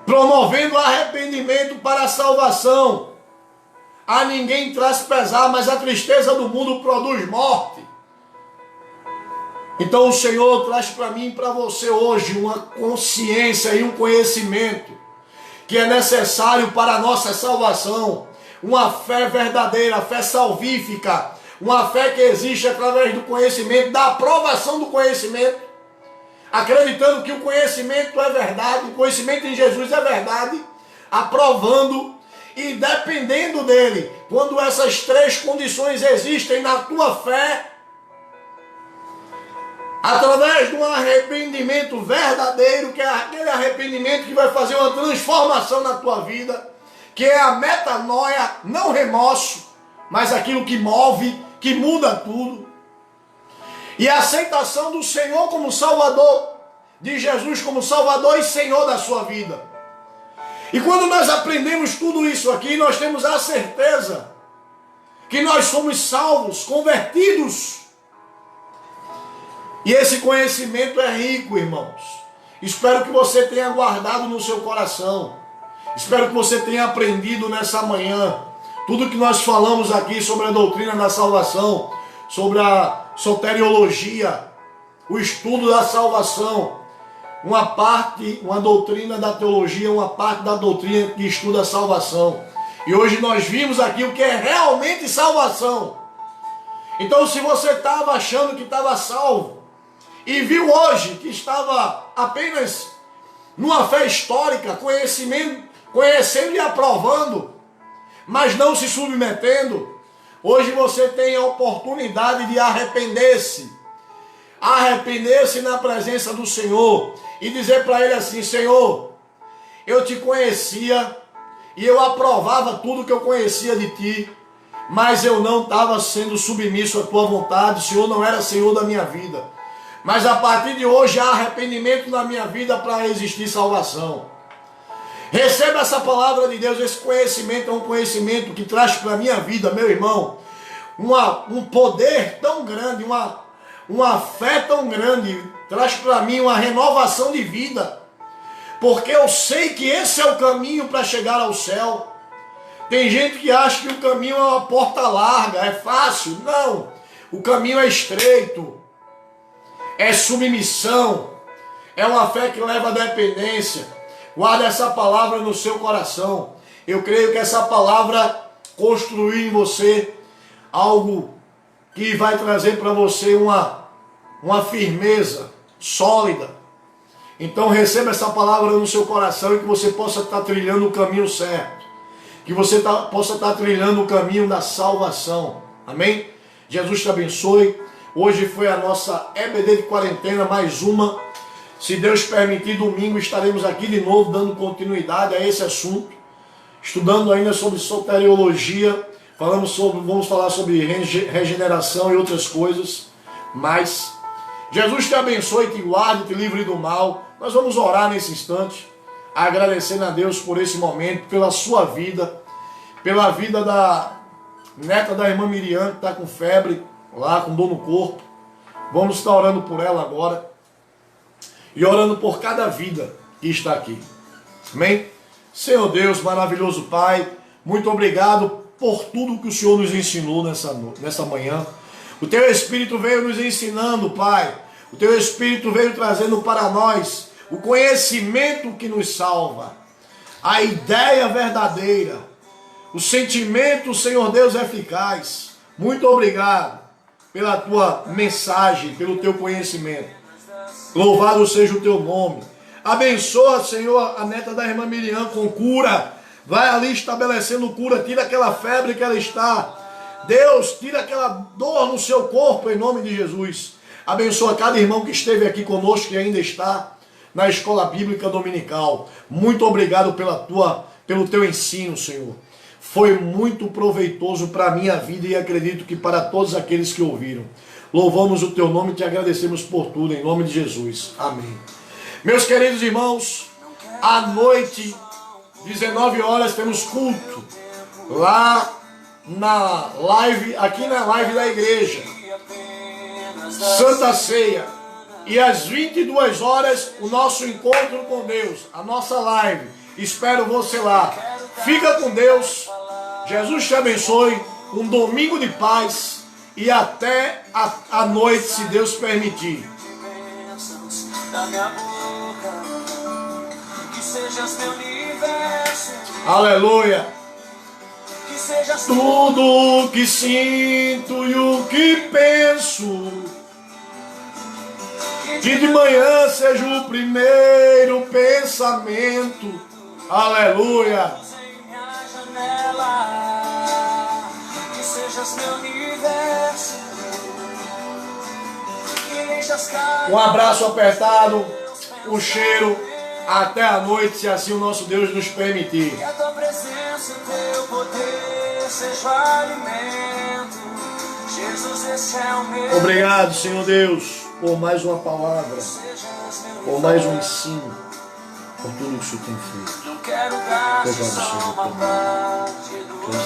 promovendo arrependimento para a salvação. A ninguém traz pesar, mas a tristeza do mundo produz morte. Então o Senhor traz para mim e para você hoje uma consciência e um conhecimento que é necessário para a nossa salvação. Uma fé verdadeira, fé salvífica, uma fé que existe através do conhecimento, da aprovação do conhecimento, acreditando que o conhecimento é verdade, o conhecimento em Jesus é verdade, aprovando e dependendo dele. Quando essas 3 condições existem na tua fé, através de um arrependimento verdadeiro, que é aquele arrependimento que vai fazer uma transformação na tua vida, que é a metanoia, não remorso, mas aquilo que move, que muda tudo. E a aceitação do Senhor como Salvador, de Jesus como Salvador e Senhor da sua vida. E quando nós aprendemos tudo isso aqui, nós temos a certeza que nós somos salvos, convertidos. E esse conhecimento é rico, irmãos. Espero que você tenha guardado no seu coração. Espero que você tenha aprendido nessa manhã Tudo que nós falamos aqui sobre a doutrina da salvação, sobre a soteriologia, o estudo da salvação, uma doutrina da teologia, uma parte da doutrina que estuda a salvação. E hoje nós vimos aqui o que é realmente salvação. Então, se você estava achando que estava salvo e viu hoje que estava apenas numa fé histórica, conhecendo e aprovando, mas não se submetendo, hoje você tem a oportunidade de arrepender-se. Arrepender-se na presença do Senhor e dizer para Ele assim: Senhor, eu te conhecia e eu aprovava tudo que eu conhecia de Ti, mas eu não estava sendo submisso à Tua vontade, o Senhor não era Senhor da minha vida. Mas a partir de hoje há arrependimento na minha vida para existir salvação. Receba essa palavra de Deus. Esse conhecimento é um conhecimento que traz para a minha vida, meu irmão, um poder tão grande, uma fé tão grande, traz para mim uma renovação de vida, porque eu sei que esse é o caminho para chegar ao céu. Tem gente que acha que o caminho é uma porta larga, é fácil. Não, o caminho é estreito, é submissão, é uma fé que leva à dependência. Guarde essa palavra no seu coração. Eu creio que essa palavra construiu em você algo que vai trazer para você uma firmeza sólida. Então receba essa palavra no seu coração e que você possa estar trilhando o caminho certo. Que você possa estar trilhando o caminho da salvação. Amém? Jesus te abençoe. Hoje foi a nossa EBD de quarentena, mais uma. Se Deus permitir, domingo estaremos aqui de novo, dando continuidade a esse assunto, estudando ainda sobre soteriologia, vamos falar sobre regeneração e outras coisas, mas Jesus te abençoe, te guarde, te livre do mal. Nós vamos orar nesse instante, agradecendo a Deus por esse momento, pela sua vida, pela vida da neta da irmã Miriam, que está com febre, lá com dor no corpo. Vamos estar orando por ela agora. E orando por cada vida que está aqui. Amém? Senhor Deus, maravilhoso Pai, muito obrigado por tudo que o Senhor nos ensinou nessa manhã. O Teu Espírito veio nos ensinando, Pai. O Teu Espírito veio trazendo para nós o conhecimento que nos salva. A ideia verdadeira. O sentimento, Senhor Deus, eficaz. Muito obrigado pela Tua mensagem, pelo Teu conhecimento. Louvado seja o Teu nome. Abençoa, Senhor, a neta da irmã Miriam com cura. Vai ali estabelecendo cura. Tira aquela febre que ela está. Deus, tira aquela dor no seu corpo, em nome de Jesus. Abençoa cada irmão que esteve aqui conosco e ainda está na escola bíblica dominical. Muito obrigado pelo Teu ensino, Senhor. Foi muito proveitoso para a minha vida e acredito que para todos aqueles que ouviram. Louvamos o Teu nome e te agradecemos por tudo, em nome de Jesus. Amém. Meus queridos irmãos, à noite, 19 horas, temos culto lá na live, aqui na live da igreja, Santa Ceia. E às 22 horas, o nosso encontro com Deus, a nossa live. Espero você lá. Fica com Deus. Jesus te abençoe. Um domingo de paz. E até a noite, se Deus permitir. Aleluia. Tudo o que sinto e o que penso, que de manhã seja o primeiro pensamento. Aleluia. Que sejas meu universo. Um abraço apertado, um cheiro. Até a noite, se assim o nosso Deus nos permitir. Que a tua presença, o teu poder seja o alimento. Jesus, esse é o meu. Obrigado, Senhor Deus, por mais uma palavra, por mais um ensino, por tudo que o Senhor tem feito. Não quero dar só uma parte do teu